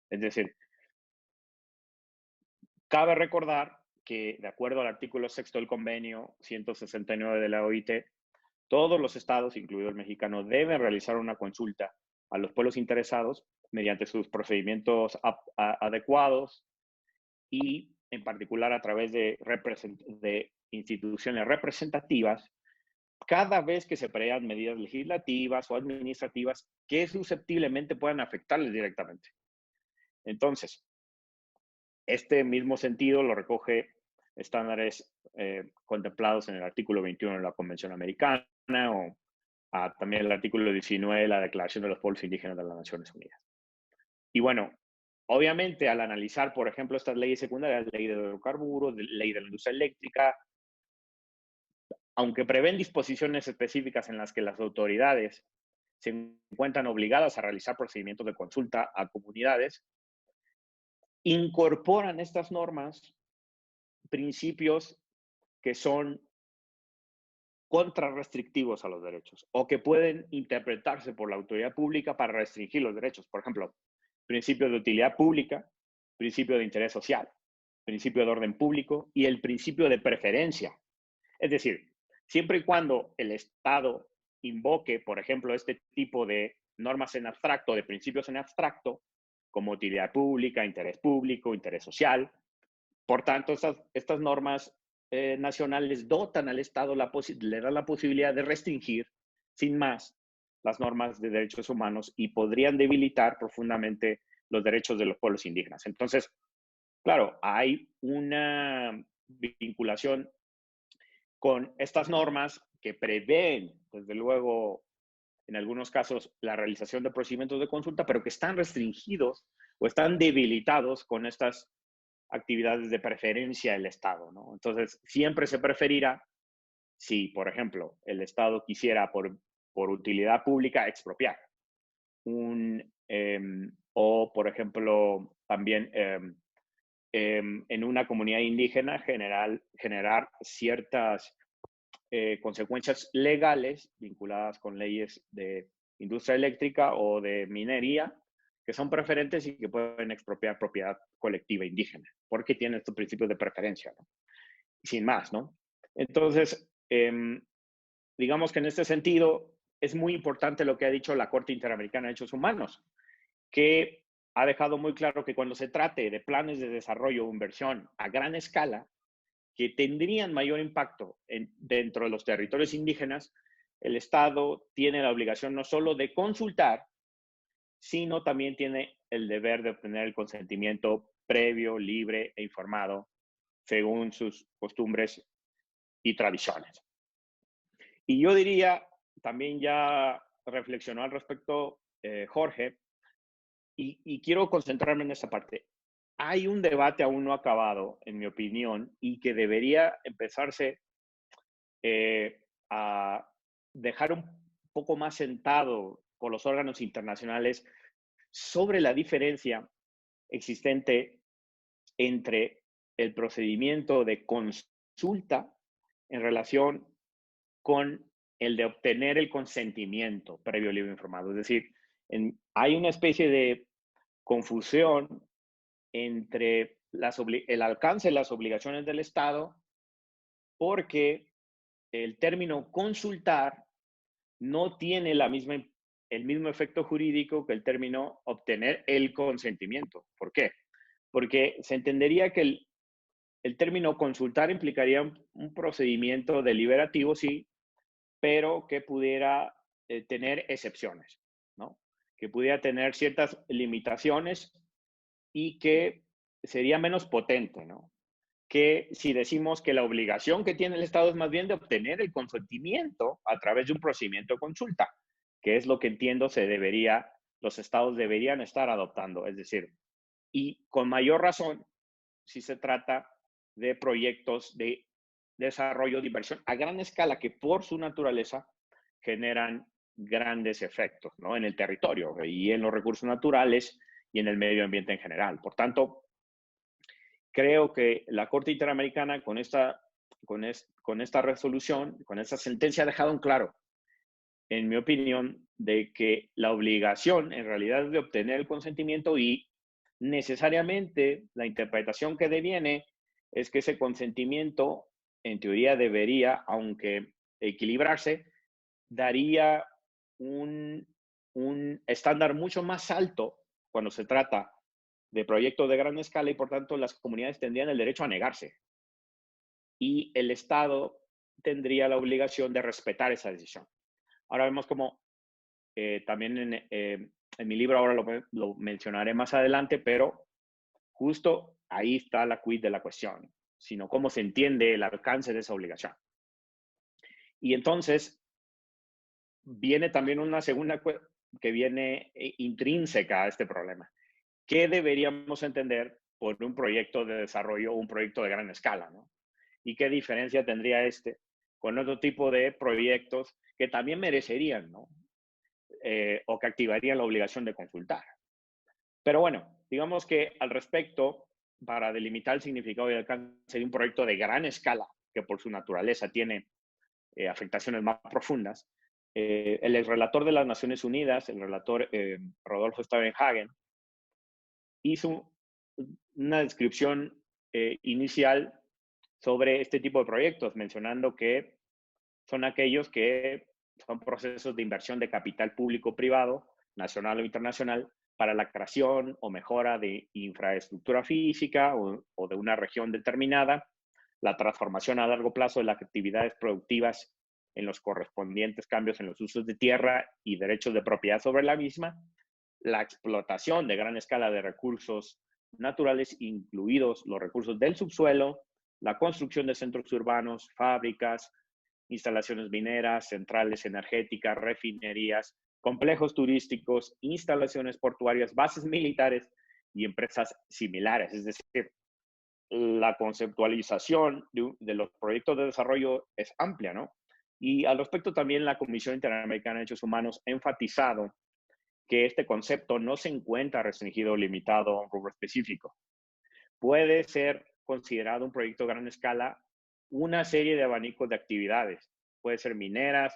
Es decir, cabe recordar que, de acuerdo al artículo 6 del convenio 169 de la OIT, todos los estados, incluido el mexicano, deben realizar una consulta a los pueblos interesados mediante sus procedimientos adecuados y, en particular, a través de instituciones representativas, cada vez que se prevean medidas legislativas o administrativas que susceptiblemente puedan afectarles directamente. Entonces, este mismo sentido lo recoge estándares contemplados en el artículo 21 de la Convención Americana o también el artículo 19 de la Declaración de los Pueblos Indígenas de las Naciones Unidas. Y bueno, obviamente al analizar, por ejemplo, estas leyes secundarias, ley de hidrocarburos, ley de la industria eléctrica, aunque prevén disposiciones específicas en las que las autoridades se encuentran obligadas a realizar procedimientos de consulta a comunidades, incorporan estas normas principios que son contrarrestrictivos a los derechos o que pueden interpretarse por la autoridad pública para restringir los derechos. Por ejemplo, principio de utilidad pública, principio de interés social, principio de orden público y el principio de preferencia. Es decir, siempre y cuando el Estado invoque, por ejemplo, este tipo de normas en abstracto, de principios en abstracto, como utilidad pública, interés público, interés social. Por tanto, estas normas nacionales dotan al Estado, le dan la posibilidad de restringir, sin más, las normas de derechos humanos y podrían debilitar profundamente los derechos de los pueblos indígenas. Entonces, claro, hay una vinculación con estas normas que prevén, desde luego, en algunos casos, la realización de procedimientos de consulta, pero que están restringidos o están debilitados con estas actividades de preferencia del Estado, ¿no? Entonces, siempre se preferirá si, por ejemplo, el Estado quisiera por utilidad pública expropiar o, por ejemplo, también en una comunidad indígena generar ciertas consecuencias legales vinculadas con leyes de industria eléctrica o de minería que son preferentes y que pueden expropiar propiedad colectiva indígena, porque tienen estos principios de preferencia, ¿no? Sin más, ¿no? Entonces, digamos que en este sentido es muy importante lo que ha dicho la Corte Interamericana de Derechos Humanos, que ha dejado muy claro que cuando se trate de planes de desarrollo o inversión a gran escala, que tendrían mayor impacto dentro de los territorios indígenas, el Estado tiene la obligación no solo de consultar, sino también tiene el deber de obtener el consentimiento previo, libre e informado según sus costumbres y tradiciones. Y yo diría, también ya reflexionó al respecto Jorge, y quiero concentrarme en esta parte. Hay un debate aún no acabado, en mi opinión, y que debería empezarse a dejar poco más sentado por los órganos internacionales sobre la diferencia existente entre el procedimiento de consulta en relación con el de obtener el consentimiento previo libre informado. Es decir, hay una especie de confusión entre el alcance de las obligaciones del Estado, porque el término consultar no tiene el mismo efecto jurídico que el término obtener el consentimiento. ¿Por qué? Porque se entendería que el término consultar implicaría un procedimiento deliberativo, sí, pero que pudiera tener excepciones, ¿no? Que pudiera tener ciertas limitaciones y que sería menos potente, ¿no? Que si decimos que la obligación que tiene el Estado es más bien de obtener el consentimiento a través de un procedimiento de consulta, que es lo que entiendo los Estados deberían estar adoptando. Es decir, y con mayor razón si se trata de proyectos de desarrollo de inversión a gran escala que por su naturaleza generan grandes efectos, ¿no? En el territorio y en los recursos naturales y en el medio ambiente en general. Por tanto, creo que la Corte Interamericana con esta resolución, con esta sentencia ha dejado en claro, en mi opinión, de que la obligación en realidad es de obtener el consentimiento y necesariamente la interpretación que deviene es que ese consentimiento en teoría debería, aunque equilibrarse, daría un estándar mucho más alto cuando se trata de proyectos de gran escala y por tanto las comunidades tendrían el derecho a negarse y el Estado tendría la obligación de respetar esa decisión. Ahora vemos como también en mi libro, ahora lo mencionaré más adelante, pero justo ahí está la quid de la cuestión, sino cómo se entiende el alcance de esa obligación. Y entonces viene también una segunda que viene intrínseca a este problema. ¿Qué deberíamos entender por un proyecto de desarrollo o un proyecto de gran escala, ¿no? ¿Y qué diferencia tendría este con otro tipo de proyectos que también merecerían, ¿no? O que activarían la obligación de consultar? Pero bueno, digamos que al respecto, para delimitar el significado y alcance de un proyecto de gran escala, que por su naturaleza tiene afectaciones más profundas, el relator de las Naciones Unidas, el relator Rodolfo Staudenhagen, hizo una descripción inicial sobre este tipo de proyectos, mencionando que son aquellos que son procesos de inversión de capital público-privado, nacional o internacional, para la creación o mejora de infraestructura física o de una región determinada, la transformación a largo plazo de las actividades productivas en los correspondientes cambios en los usos de tierra y derechos de propiedad sobre la misma, la explotación de gran escala de recursos naturales, incluidos los recursos del subsuelo, la construcción de centros urbanos, fábricas, instalaciones mineras, centrales energéticas, refinerías, complejos turísticos, instalaciones portuarias, bases militares y empresas similares. Es decir, la conceptualización de los proyectos de desarrollo es amplia, ¿no? Y al respecto también la Comisión Interamericana de Derechos Humanos ha enfatizado que este concepto no se encuentra restringido o limitado a un rubro específico. Puede ser considerado un proyecto a gran escala una serie de abanicos de actividades. Puede ser mineras,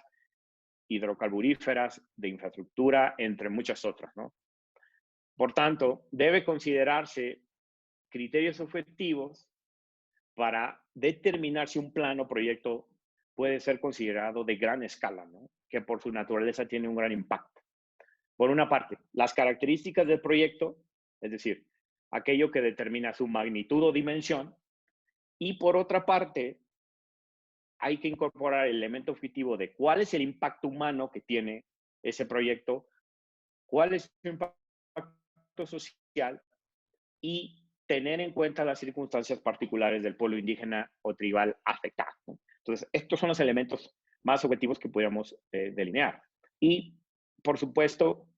hidrocarburíferas, de infraestructura, entre muchas otras, ¿no? Por tanto, debe considerarse criterios objetivos para determinar si un plan o proyecto puede ser considerado de gran escala, ¿no? Que por su naturaleza tiene un gran impacto. Por una parte, las características del proyecto, es decir, aquello que determina su magnitud o dimensión, y por otra parte, hay que incorporar el elemento objetivo de cuál es el impacto humano que tiene ese proyecto, cuál es su impacto social y tener en cuenta las circunstancias particulares del pueblo indígena o tribal afectado, ¿no? Entonces, estos son los elementos más objetivos que podríamos delinear. Y, por supuesto,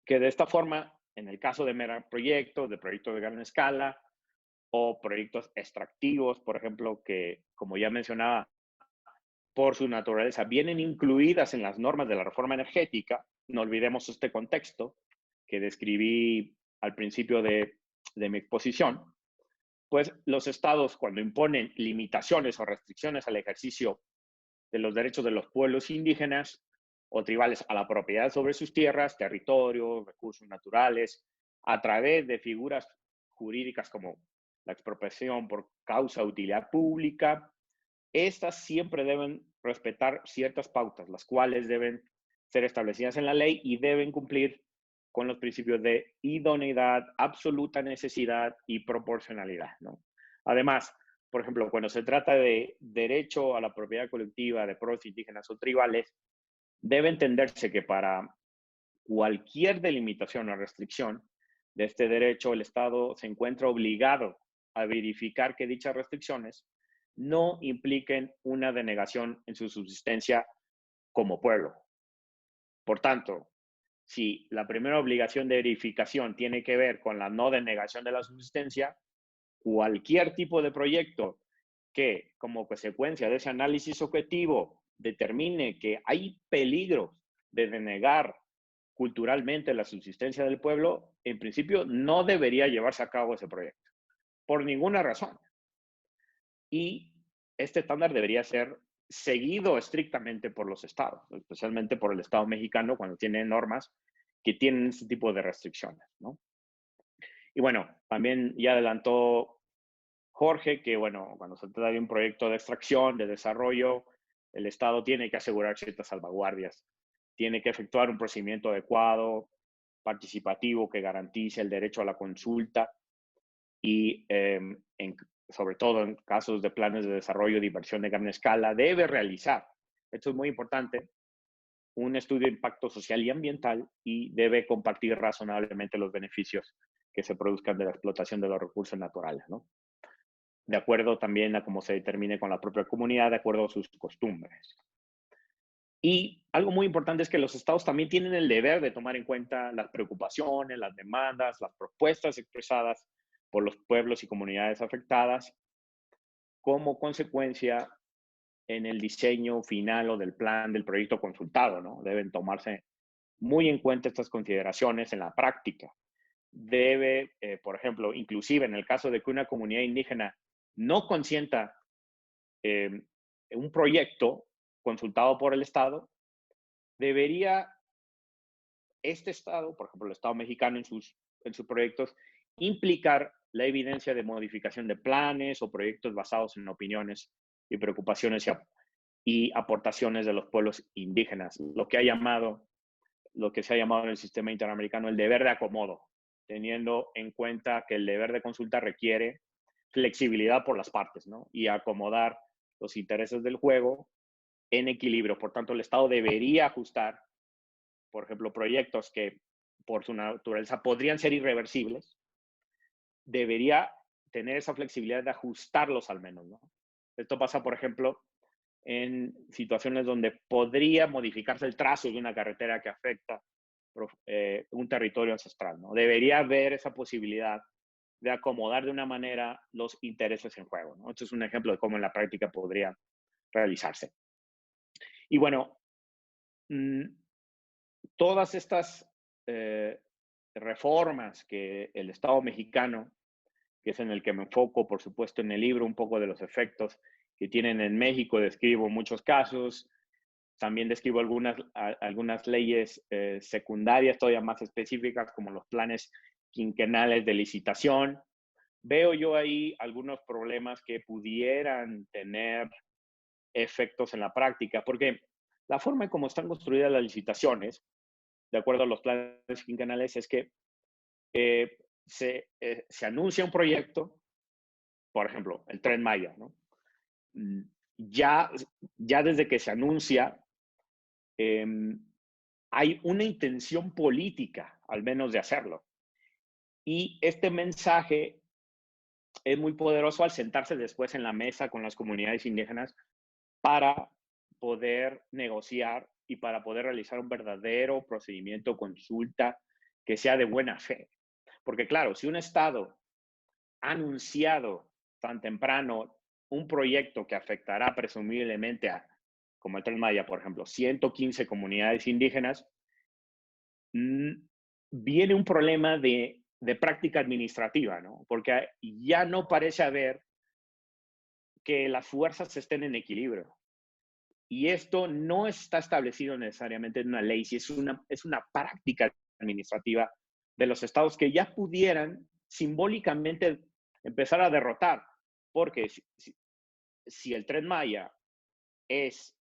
que de esta forma, en el caso de proyectos de gran escala o proyectos extractivos, por ejemplo, que, como ya mencionaba, por su naturaleza, vienen incluidas en las normas de la reforma energética. No olvidemos este contexto que describí al principio de mi exposición. Pues los estados, cuando imponen limitaciones o restricciones al ejercicio de los derechos de los pueblos indígenas o tribales a la propiedad sobre sus tierras, territorios, recursos naturales, a través de figuras jurídicas como la expropiación por causa de utilidad pública, estas siempre deben respetar ciertas pautas, las cuales deben ser establecidas en la ley y deben cumplir con los principios de idoneidad, absoluta necesidad y proporcionalidad, ¿no? Además, por ejemplo, cuando se trata de derecho a la propiedad colectiva de pueblos indígenas o tribales, debe entenderse que para cualquier delimitación o restricción de este derecho, el Estado se encuentra obligado a verificar que dichas restricciones no impliquen una denegación en su subsistencia como pueblo. Por tanto, si la primera obligación de verificación tiene que ver con la no denegación de la subsistencia, cualquier tipo de proyecto que, como consecuencia de ese análisis objetivo, determine que hay peligro de denegar culturalmente la subsistencia del pueblo, en principio no debería llevarse a cabo ese proyecto, por ninguna razón. Y este estándar debería ser seguido estrictamente por los estados, especialmente por el Estado mexicano cuando tiene normas que tienen este tipo de restricciones, ¿no? Y bueno, también ya adelantó Jorge que, bueno, cuando se trata de un proyecto de extracción, de desarrollo, el Estado tiene que asegurar ciertas salvaguardias, tiene que efectuar un procedimiento adecuado, participativo, que garantice el derecho a la consulta y sobre todo en casos de planes de desarrollo de inversión de gran escala, debe realizar, esto es muy importante, un estudio de impacto social y ambiental y debe compartir razonablemente los beneficios que se produzcan de la explotación de los recursos naturales, ¿no? De acuerdo también a cómo se determine con la propia comunidad, de acuerdo a sus costumbres. Y algo muy importante es que los estados también tienen el deber de tomar en cuenta las preocupaciones, las demandas, las propuestas expresadas por los pueblos y comunidades afectadas como consecuencia en el diseño final o del plan del proyecto consultado, ¿no? Deben tomarse muy en cuenta estas consideraciones en la práctica. Debe, por ejemplo, inclusive en el caso de que una comunidad indígena no consienta un proyecto consultado por el Estado, debería este Estado, por ejemplo, el Estado mexicano en sus proyectos, implicar la evidencia de modificación de planes o proyectos basados en opiniones y preocupaciones y aportaciones de los pueblos indígenas, lo que se ha llamado en el sistema interamericano el deber de acomodo, teniendo en cuenta que el deber de consulta requiere flexibilidad por las partes, ¿no? Y acomodar los intereses del juego en equilibrio. Por tanto, el Estado debería ajustar, por ejemplo, proyectos que por su naturaleza podrían ser irreversibles, debería tener esa flexibilidad de ajustarlos al menos, ¿no? Esto pasa, por ejemplo, en situaciones donde podría modificarse el trazo de una carretera que afecta un territorio ancestral, ¿no? Debería haber esa posibilidad de acomodar de una manera los intereses en juego, ¿no? Este es un ejemplo de cómo en la práctica podría realizarse. Y bueno, todas estas reformas que el Estado mexicano, que es en el que me enfoco, por supuesto, en el libro, un poco de los efectos que tienen en México, describo muchos casos, también describo algunas leyes secundarias todavía más específicas, como los planes quinquenales de licitación. Veo yo ahí algunos problemas que pudieran tener efectos en la práctica, porque la forma en cómo están construidas las licitaciones, de acuerdo a los planes quinquenales, es que se anuncia un proyecto, por ejemplo, el Tren Maya, ¿no? Ya desde que se anuncia, hay una intención política, al menos, de hacerlo. Y este mensaje es muy poderoso al sentarse después en la mesa con las comunidades indígenas para poder negociar y para poder realizar un verdadero procedimiento consulta que sea de buena fe. Porque claro, si un Estado ha anunciado tan temprano un proyecto que afectará presumiblemente a como el Tren Maya, por ejemplo, 115 comunidades indígenas, viene un problema de práctica administrativa, ¿no? Porque ya no parece haber que las fuerzas estén en equilibrio. Y esto no está establecido necesariamente en una ley, si es una práctica administrativa de los estados que ya pudieran simbólicamente empezar a derrotar. Porque si el Tren Maya es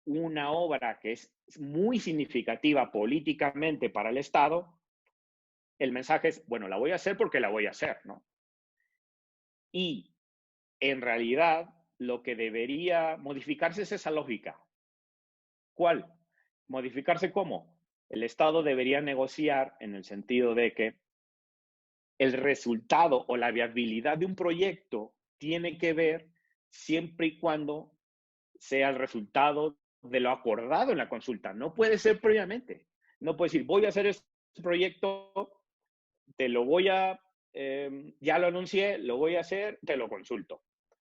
una obra que es muy significativa políticamente para el Estado, el mensaje es, bueno, la voy a hacer porque la voy a hacer, ¿no? Y en realidad lo que debería modificarse es esa lógica. ¿Cuál? ¿Modificarse cómo? El Estado debería negociar en el sentido de que el resultado o la viabilidad de un proyecto tiene que ver siempre y cuando sea el resultado de lo acordado en la consulta. No puede ser previamente. No puede decir, voy a hacer este proyecto, te lo voy a, ya lo anuncié, lo voy a hacer, te lo consulto.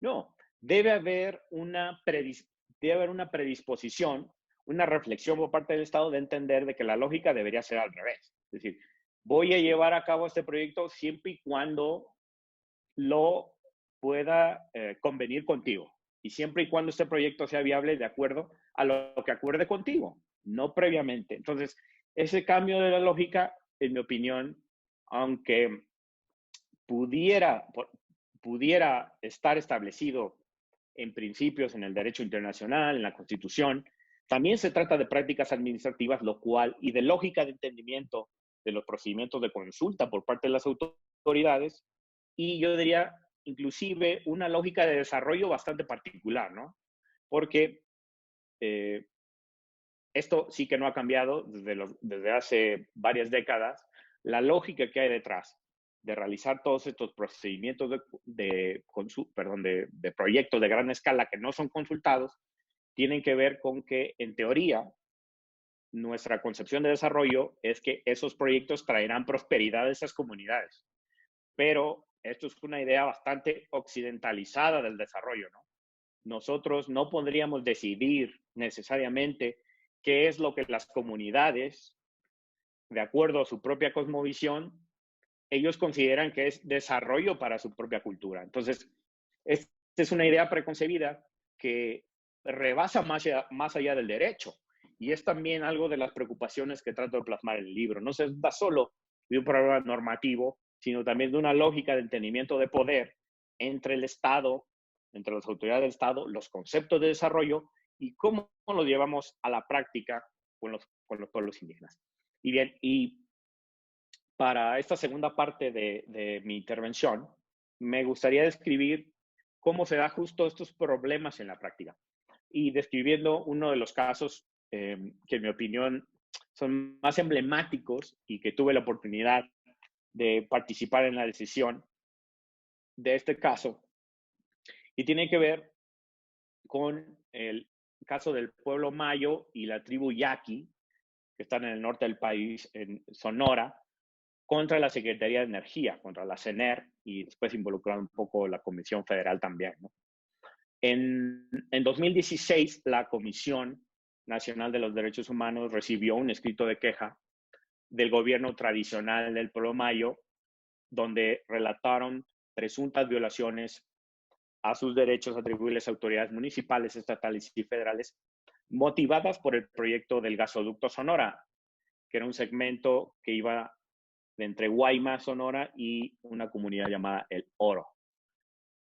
No, debe haber una predisposición, una reflexión por parte del Estado de entender de que la lógica debería ser al revés. Es decir, voy a llevar a cabo este proyecto siempre y cuando lo pueda convenir contigo. Y siempre y cuando este proyecto sea viable de acuerdo a lo que acuerde contigo, no previamente. Entonces, ese cambio de la lógica, en mi opinión, aunque pudiera estar establecido en principios en el derecho internacional, en la Constitución, también se trata de prácticas administrativas, lo cual, y de lógica de entendimiento de los procedimientos de consulta por parte de las autoridades, y yo diría inclusive una lógica de desarrollo bastante particular, ¿no? Porque esto sí que no ha cambiado desde hace varias décadas. La lógica que hay detrás de realizar todos estos procedimientos de proyectos de gran escala que no son consultados, tienen que ver con que, en teoría, nuestra concepción de desarrollo es que esos proyectos traerán prosperidad a esas comunidades. Pero esto es una idea bastante occidentalizada del desarrollo, ¿no? Nosotros no podríamos decidir necesariamente qué es lo que las comunidades, de acuerdo a su propia cosmovisión, ellos consideran que es desarrollo para su propia cultura. Entonces, esta es una idea preconcebida que rebasa más allá del derecho. Y es también algo de las preocupaciones que trato de plasmar en el libro. No se da solo de un problema normativo, sino también de una lógica de entendimiento de poder entre el Estado, entre las autoridades del Estado, los conceptos de desarrollo y cómo lo llevamos a la práctica con los pueblos indígenas. Y bien, y para esta segunda parte de mi intervención, me gustaría describir cómo se da justo estos problemas en la práctica. Y describiendo uno de los casos que, en mi opinión, son más emblemáticos y que tuve la oportunidad de participar en la decisión de este caso. Y tiene que ver con el caso del pueblo mayo y la tribu yaqui, que están en el norte del país, en Sonora, contra la Secretaría de Energía, contra la CENER, y después involucrar un poco la Comisión Federal también, ¿no? En 2016, la Comisión Nacional de los Derechos Humanos recibió un escrito de queja del gobierno tradicional del pueblo mayo, donde relataron presuntas violaciones a sus derechos atribuibles a autoridades municipales, estatales y federales, motivadas por el proyecto del gasoducto Sonora, que era un segmento que iba de entre Guaymas, Sonora, y una comunidad llamada El Oro.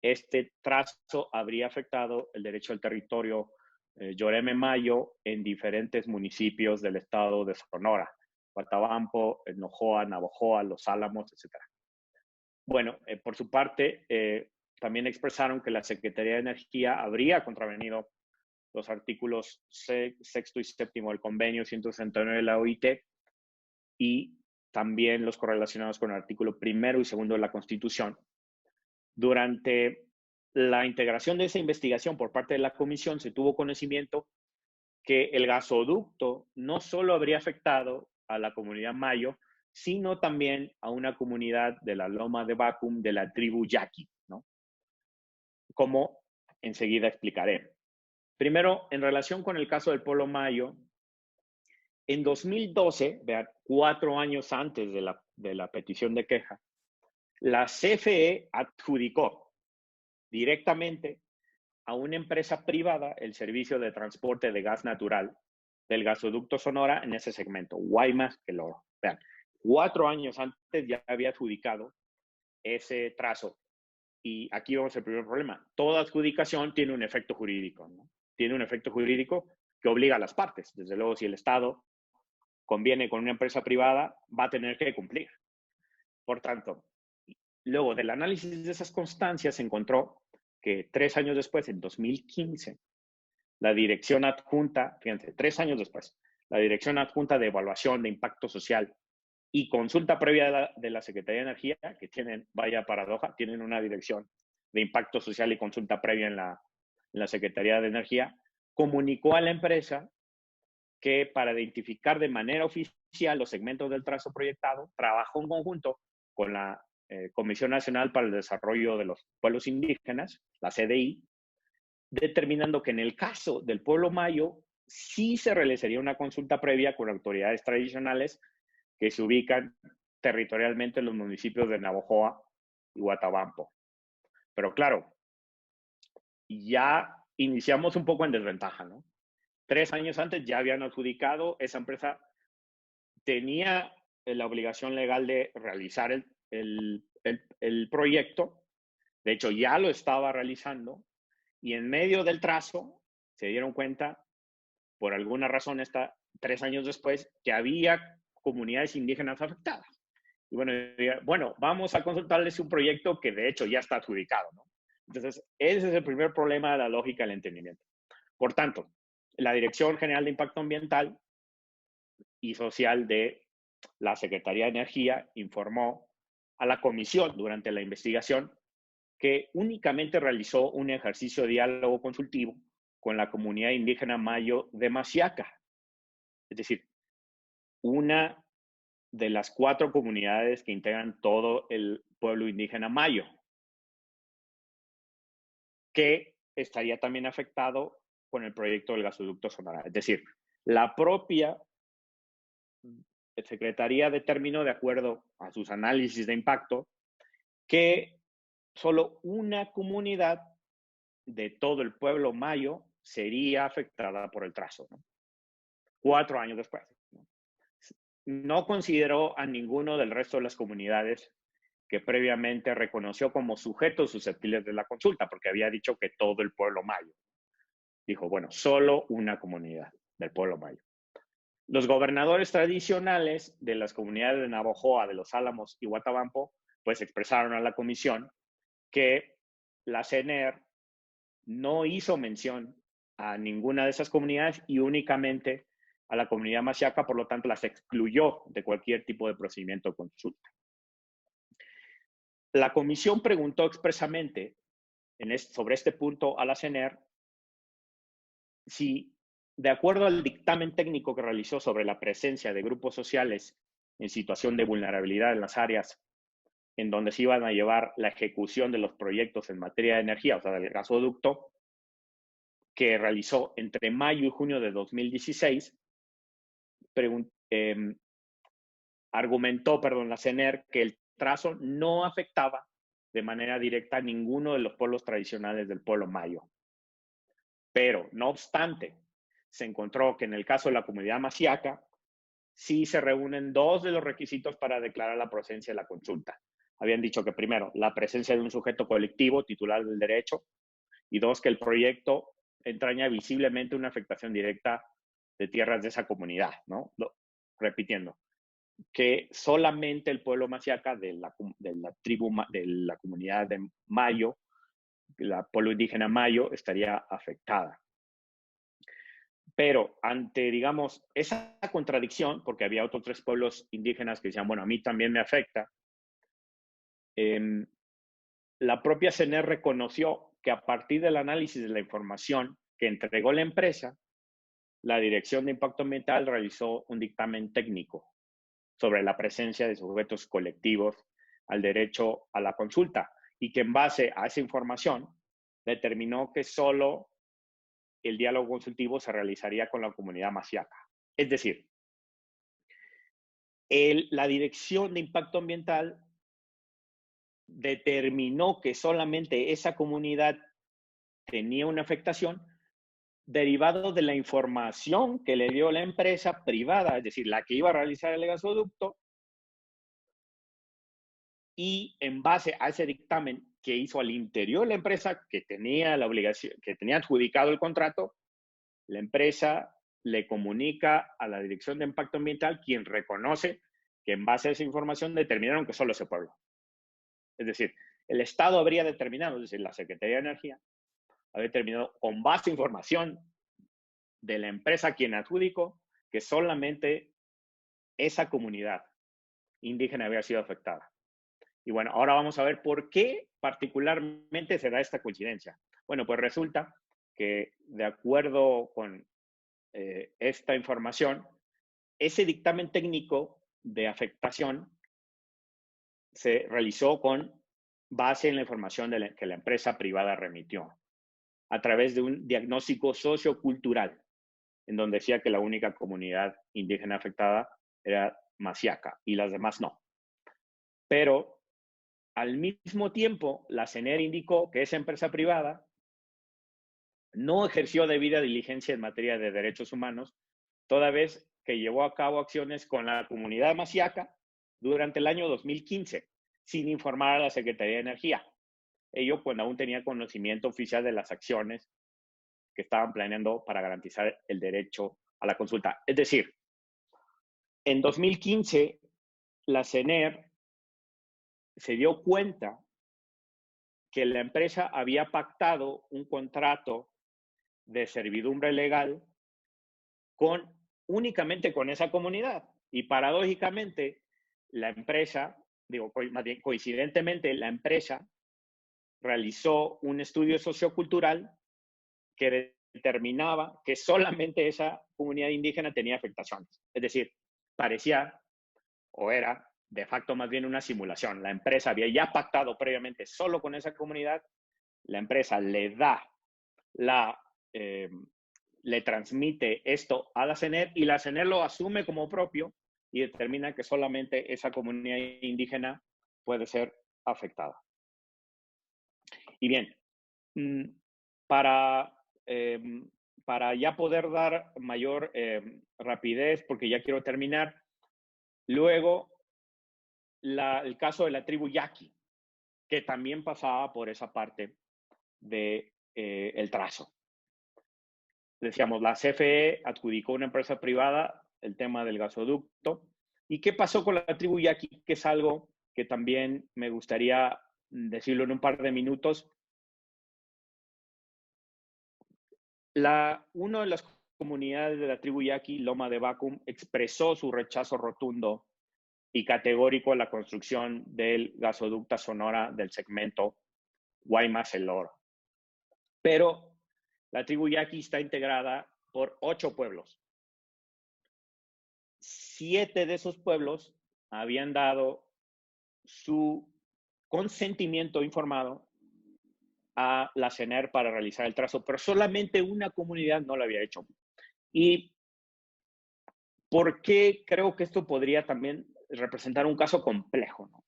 Este trazo habría afectado el derecho al territorio Yoreme Mayo en diferentes municipios del estado de Sonora, Guatabampo, Hinojoa, Navojoa, Los Álamos, etc. Bueno, por su parte, también expresaron que la Secretaría de Energía habría contravenido los artículos 6 y 7 del convenio 169 de la OIT y también los correlacionados con el artículo 1 y 2 de la Constitución. Durante la integración de esa investigación por parte de la comisión, se tuvo conocimiento que el gasoducto no solo habría afectado a la comunidad mayo, sino también a una comunidad de la Loma de Bacum de la tribu yaqui, ¿no? Como enseguida explicaré. Primero, en relación con el caso del Pueblo Mayo, en 2012, vean, 4 años antes de la petición de queja, la CFE adjudicó directamente a una empresa privada el servicio de transporte de gas natural del gasoducto Sonora en ese segmento. Guaymas, que lo vean. 4 años antes ya había adjudicado ese trazo. Y aquí vamos al primer problema. Toda adjudicación tiene un efecto jurídico, ¿no? Tiene un efecto jurídico que obliga a las partes. Desde luego, si el Estado conviene con una empresa privada, va a tener que cumplir. Por tanto, luego del análisis de esas constancias se encontró que 3 años después, en 2015, la dirección adjunta, fíjense, 3 años después, la dirección adjunta de evaluación de impacto social y consulta previa de la Secretaría de Energía, que tienen, vaya paradoja, tienen una dirección de impacto social y consulta previa en la Secretaría de Energía, comunicó a la empresa que para identificar de manera oficial los segmentos del trazo proyectado, trabajó en conjunto con la Comisión Nacional para el Desarrollo de los Pueblos Indígenas, la CDI, determinando que en el caso del Pueblo Mayo sí se realizaría una consulta previa con autoridades tradicionales que se ubican territorialmente en los municipios de Navojoa y Huatabampo. Pero claro, ya iniciamos un poco en desventaja, ¿no? 3 años antes ya habían adjudicado, esa empresa tenía la obligación legal de realizar el proyecto, de hecho ya lo estaba realizando, y en medio del trazo se dieron cuenta, por alguna razón, 3 años después, que había comunidades indígenas afectadas. Y bueno, vamos a consultarles un proyecto que de hecho ya está adjudicado, ¿no? Entonces, ese es el primer problema de la lógica del entendimiento. Por tanto, la Dirección General de Impacto Ambiental y Social de la Secretaría de Energía informó a la comisión durante la investigación que únicamente realizó un ejercicio de diálogo consultivo con la comunidad indígena Mayo de Masiaca. Es decir, una de las 4 comunidades que integran todo el pueblo indígena Mayo, que estaría también afectado con el proyecto del gasoducto Sonora. Es decir, la propia Secretaría determinó, de acuerdo a sus análisis de impacto, que solo una comunidad de todo el pueblo Mayo sería afectada por el trazo, ¿no? 4 años después, ¿no? No consideró a ninguno del resto de las comunidades que previamente reconoció como sujetos susceptibles de la consulta, porque había dicho que todo el pueblo Mayo. Dijo, bueno, solo una comunidad del pueblo Mayo. Los gobernadores tradicionales de las comunidades de Navojoa, de Los Álamos y Huatabampo, pues expresaron a la comisión que la CNR no hizo mención a ninguna de esas comunidades y únicamente a la comunidad Masiaca, por lo tanto las excluyó de cualquier tipo de procedimiento de consulta. La comisión preguntó expresamente sobre este punto a la CNR si, de acuerdo al dictamen técnico que realizó sobre la presencia de grupos sociales en situación de vulnerabilidad en las áreas en donde se iban a llevar la ejecución de los proyectos en materia de energía, o sea, del gasoducto, que realizó entre mayo y junio de 2016, argumentó, la CNR, que el trazo no afectaba de manera directa a ninguno de los pueblos tradicionales del pueblo Mayo. Pero, no obstante, se encontró que en el caso de la comunidad Masiaca, sí se reúnen 2 de los requisitos para declarar la procedencia de la consulta. Habían dicho que primero, la presencia de un sujeto colectivo titular del derecho, y 2, que el proyecto entraña visiblemente una afectación directa de tierras de esa comunidad, ¿no? Repitiendo, que solamente el pueblo Masiaca de la comunidad de Mayo, la pueblo indígena Mayo, estaría afectada. Pero ante, digamos, esa contradicción, porque había otros 3 pueblos indígenas que decían, bueno, a mí también me afecta, la propia CNR reconoció que a partir del análisis de la información que entregó la empresa, la Dirección de Impacto Ambiental realizó un dictamen técnico sobre la presencia de sujetos colectivos al derecho a la consulta y que en base a esa información determinó que solo el diálogo consultivo se realizaría con la comunidad maziaca. Es decir, la Dirección de Impacto Ambiental determinó que solamente esa comunidad tenía una afectación derivado de la información que le dio la empresa privada, es decir, la que iba a realizar el gasoducto, y en base a ese dictamen que hizo al interior de la empresa, que tenía la obligación, que tenía adjudicado el contrato, la empresa le comunica a la Dirección de Impacto Ambiental, quien reconoce que en base a esa información determinaron que solo ese pueblo. Es decir, el Estado habría determinado, es decir, la Secretaría de Energía, habría determinado con base a información de la empresa quien adjudicó que solamente esa comunidad indígena había sido afectada. Y bueno, ahora vamos a ver por qué particularmente se da esta coincidencia. Bueno, pues resulta que de acuerdo con esta información, ese dictamen técnico de afectación se realizó con base en la información que la empresa privada remitió a través de un diagnóstico sociocultural, en donde decía que la única comunidad indígena afectada era maziaca y las demás no. Pero al mismo tiempo, la CENER indicó que esa empresa privada no ejerció debida diligencia en materia de derechos humanos, toda vez que llevó a cabo acciones con la comunidad maziaca durante el año 2015, sin informar a la Secretaría de Energía. Ello cuando aún tenía conocimiento oficial de las acciones que estaban planeando para garantizar el derecho a la consulta. Es decir, en 2015, la CENER se dio cuenta que la empresa había pactado un contrato de servidumbre legal únicamente con esa comunidad. Y paradójicamente, la empresa, más bien coincidentemente, la empresa realizó un estudio sociocultural que determinaba que solamente esa comunidad indígena tenía afectaciones. Es decir, parecía o era de facto más bien una simulación. La empresa había ya pactado previamente solo con esa comunidad, la empresa le da le transmite esto a la CENER y la CENER lo asume como propio y determina que solamente esa comunidad indígena puede ser afectada. Y bien, para ya poder dar mayor rapidez, porque ya quiero terminar, luego el caso de la tribu Yaqui, que también pasaba por esa parte del trazo. Decíamos, la CFE adjudicó a una empresa privada el tema del gasoducto. ¿Y qué pasó con la tribu Yaqui? Que es algo que también me gustaría decirlo en un par de minutos. Una de las comunidades de la tribu Yaqui, Loma de Bacum, expresó su rechazo rotundo y categórico a la construcción del gasoducto Sonora del segmento Guaymas-El Oro. Pero la tribu Yaqui está integrada por 8 pueblos. 7 de esos pueblos habían dado su consentimiento informado a la CENER para realizar el trazo, pero solamente una comunidad no lo había hecho. ¿Y por qué creo que esto podría también representar un caso complejo, ¿no?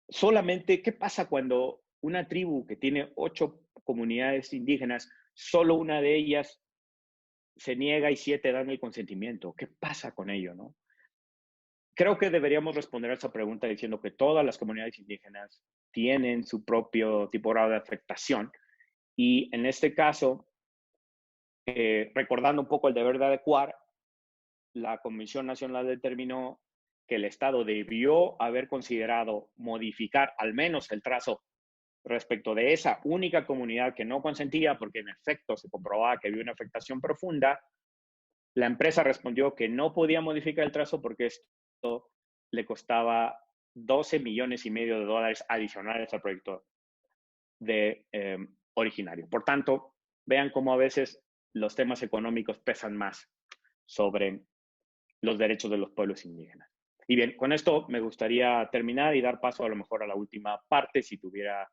Solamente, ¿qué pasa cuando una tribu que tiene 8 comunidades indígenas, solo una de ellas se niega y 7 dan el consentimiento? ¿Qué pasa con ello, no? Creo que deberíamos responder a esa pregunta diciendo que todas las comunidades indígenas tienen su propio tipo grado de afectación y en este caso, recordando un poco el deber de adecuar, la Comisión Nacional determinó que el Estado debió haber considerado modificar al menos el trazo respecto de esa única comunidad que no consentía, porque en efecto se comprobaba que había una afectación profunda. La empresa respondió que no podía modificar el trazo porque esto le costaba 12 millones y medio de dólares adicionales al proyecto originario. Por tanto, vean cómo a veces los temas económicos pesan más sobre los derechos de los pueblos indígenas. Y bien, con esto me gustaría terminar y dar paso a lo mejor a la última parte, si tuviera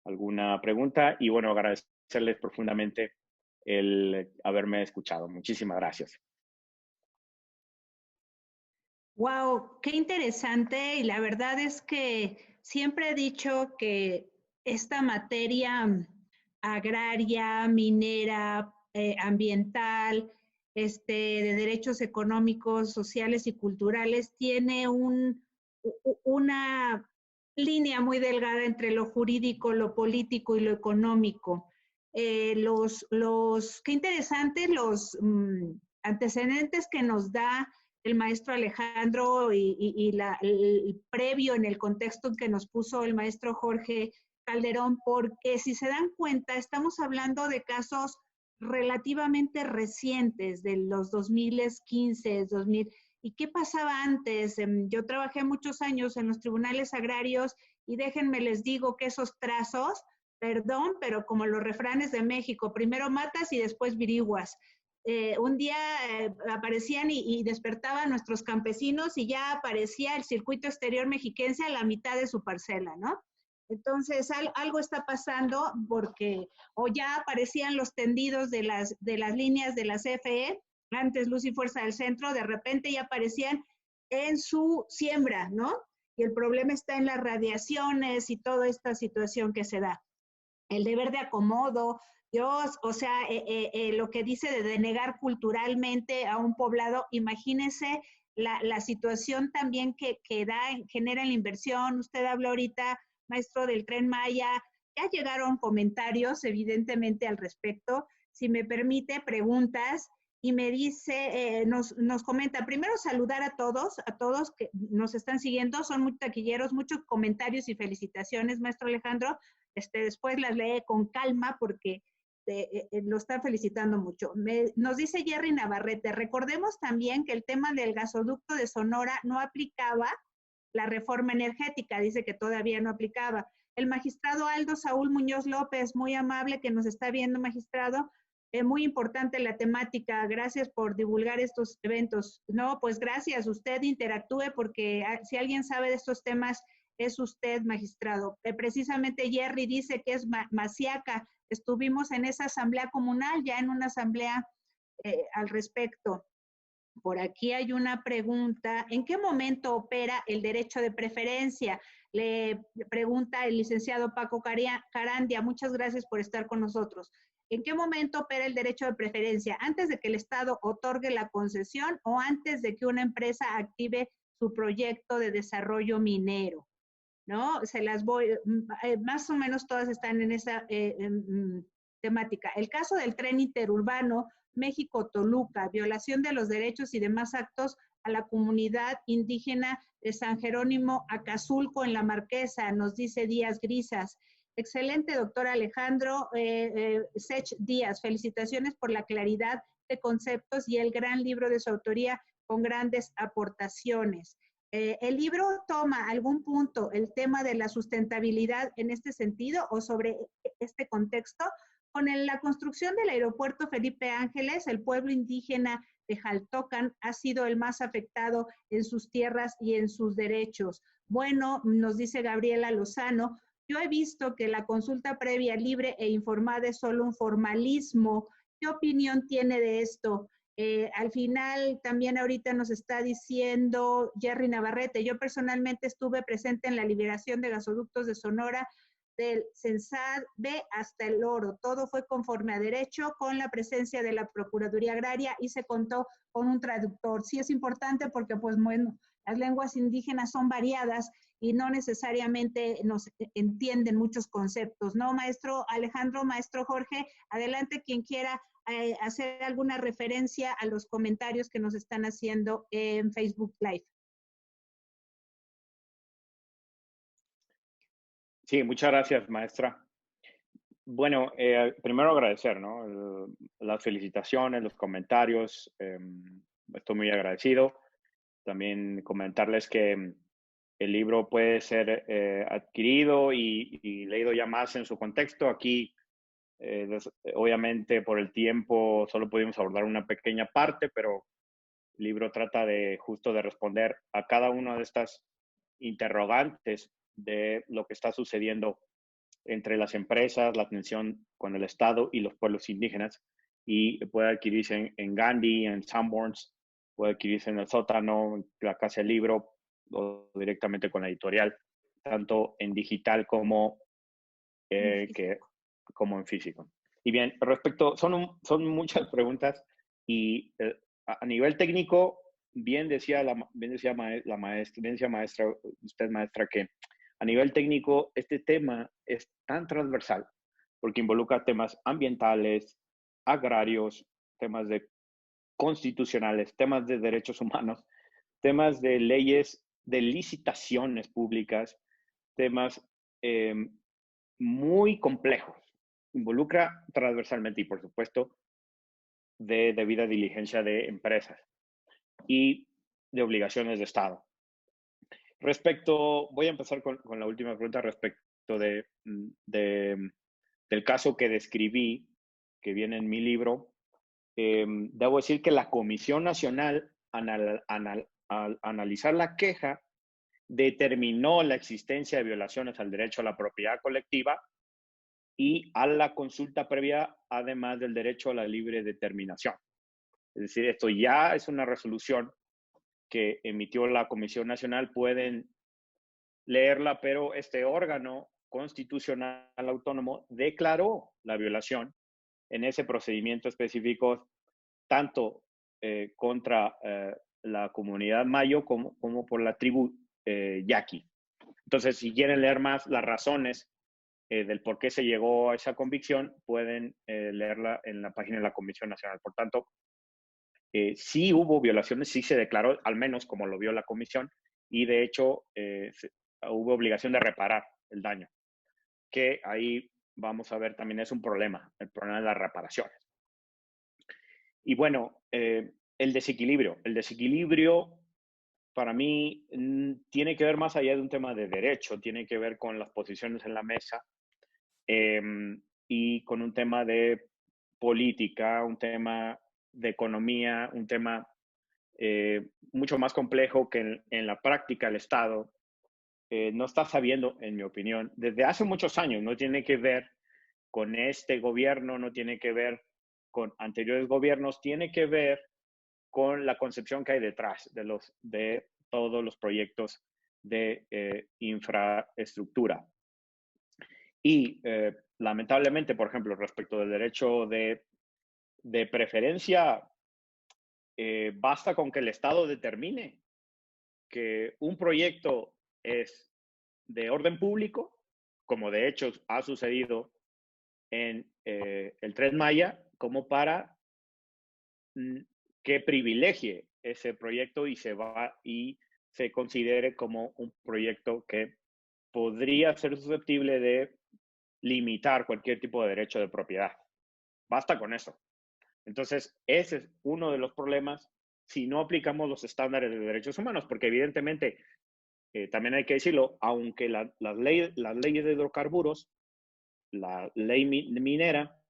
alguna pregunta. Y bueno, agradecerles profundamente el haberme escuchado. Muchísimas gracias. Wow, qué interesante. Y la verdad es que siempre he dicho que esta materia agraria, minera, ambiental, de derechos económicos, sociales y culturales, tiene una línea muy delgada entre lo jurídico, lo político y lo económico. Qué interesante los antecedentes que nos da el maestro Alejandro el previo en el contexto en que nos puso el maestro Jorge Calderón, porque si se dan cuenta, estamos hablando de casos relativamente recientes, de los 2015, 2000. ¿Y qué pasaba antes? Yo trabajé muchos años en los tribunales agrarios y déjenme les digo que esos trazos, perdón, pero como los refranes de México, primero matas y después viriguas. Un día aparecían y despertaban nuestros campesinos y ya aparecía el circuito exterior mexiquense a la mitad de su parcela, ¿no? Entonces, algo está pasando porque o ya aparecían los tendidos de las líneas de la CFE, antes Luz y Fuerza del Centro, de repente ya aparecían en su siembra, ¿no? Y el problema está en las radiaciones y toda esta situación que se da. El deber de acomodo, Dios, o sea, lo que dice de denegar culturalmente a un poblado, imagínese la situación también que genera en la inversión. Usted habló ahorita, maestro, del Tren Maya, ya llegaron comentarios evidentemente al respecto. Si me permite, preguntas, y me dice, nos comenta, primero saludar a todos que nos están siguiendo, son muy taquilleros, muchos comentarios y felicitaciones, maestro Alejandro. Después las lee con calma porque lo están felicitando mucho. Nos dice Jerry Navarrete, recordemos también que el tema del gasoducto de Sonora no aplicaba la reforma energética, dice que todavía no aplicaba. El magistrado Aldo Saúl Muñoz López, muy amable que nos está viendo, magistrado, muy importante la temática, gracias por divulgar estos eventos. No, pues gracias, usted interactúe porque si alguien sabe de estos temas, es usted, magistrado. Precisamente Jerry dice que es Masiaca. Estuvimos en esa asamblea comunal, ya en una asamblea al respecto. Por aquí hay una pregunta. ¿En qué momento opera el derecho de preferencia? Le pregunta el licenciado Paco Carandia. Muchas gracias por estar con nosotros. ¿En qué momento opera el derecho de preferencia? ¿Antes de que el Estado otorgue la concesión o antes de que una empresa active su proyecto de desarrollo minero? ¿No? Se las voy, más o menos todas están en esa temática. El caso del tren interurbano México-Toluca, violación de los derechos y demás actos a la comunidad indígena de San Jerónimo Acazulco en La Marquesa, nos dice Díaz Grisas. Excelente, doctor Alejandro Sech Díaz. Felicitaciones por la claridad de conceptos y el gran libro de su autoría con grandes aportaciones. ¿El libro toma algún punto el tema de la sustentabilidad en este sentido o sobre este contexto? Con la construcción del aeropuerto Felipe Ángeles, el pueblo indígena de Jaltocan ha sido el más afectado en sus tierras y en sus derechos. Bueno, nos dice Gabriela Lozano, yo he visto que la consulta previa, libre e informada es solo un formalismo. ¿Qué opinión tiene de esto? Al final, también ahorita nos está diciendo Jerry Navarrete, yo personalmente estuve presente en la liberación de gasoductos de Sonora, del Censad B hasta el Oro. Todo fue conforme a derecho con la presencia de la Procuraduría Agraria y se contó con un traductor. Sí es importante porque, pues bueno, las lenguas indígenas son variadas y no necesariamente nos entienden muchos conceptos, ¿no, maestro Alejandro, maestro Jorge? Adelante quien quiera hacer alguna referencia a los comentarios que nos están haciendo en Facebook Live. Sí, muchas gracias, maestra. Bueno, primero agradecer, ¿no? Las felicitaciones, los comentarios. Estoy muy agradecido. También comentarles que el libro puede ser adquirido y leído ya más en su contexto. Aquí, obviamente, por el tiempo solo pudimos abordar una pequeña parte, pero el libro trata justo de responder a cada una de estas interrogantes de lo que está sucediendo entre las empresas, la tensión con el Estado y los pueblos indígenas, y puede adquirirse en Gandhi, en Sanborns, puede adquirirse en el sótano, en la Casa del Libro, o directamente con la editorial, tanto en digital como, como en físico. Y bien, respecto, son muchas preguntas, y a nivel técnico, bien decía la maestra, usted maestra, que a nivel técnico este tema es tan transversal porque involucra temas ambientales, agrarios, temas de constitucionales, temas de derechos humanos, temas de leyes de licitaciones públicas, temas muy complejos. Involucra transversalmente y, por supuesto, de debida diligencia de empresas y de obligaciones de Estado. Voy a empezar con la última pregunta respecto del caso que describí, que viene en mi libro. Debo decir que la Comisión Nacional, al analizar la queja, determinó la existencia de violaciones al derecho a la propiedad colectiva y a la consulta previa, además del derecho a la libre determinación. Es decir, esto ya es una resolución que emitió la Comisión Nacional, pueden leerla, pero este órgano constitucional autónomo declaró la violación en ese procedimiento específico, tanto contra la comunidad mayo como por la tribu yaqui. Entonces, si quieren leer más las razones del por qué se llegó a esa convicción, pueden leerla en la página de la Comisión Nacional. Por tanto, sí hubo violaciones, sí se declaró, al menos como lo vio la comisión, y de hecho hubo obligación de reparar el daño, que ahí vamos a ver también es un problema, el problema de las reparaciones. Y bueno, el desequilibrio para mí tiene que ver más allá de un tema de derecho, tiene que ver con las posiciones en la mesa y con un tema de política, un tema de economía, un tema mucho más complejo que en la práctica el Estado no está sabiendo, en mi opinión, desde hace muchos años. No tiene que ver con este gobierno, no tiene que ver con anteriores gobiernos, tiene que ver con la concepción que hay detrás de todos los proyectos de infraestructura. Y lamentablemente, por ejemplo, respecto del derecho de preferencia, basta con que el Estado determine que un proyecto es de orden público, como de hecho ha sucedido en el Tren Maya, como para que privilegie ese proyecto y se considere como un proyecto que podría ser susceptible de limitar cualquier tipo de derecho de propiedad. Basta con eso. Entonces, ese es uno de los problemas si no aplicamos los estándares de derechos humanos, porque evidentemente, también hay que decirlo, aunque las leyes de hidrocarburos, la ley minera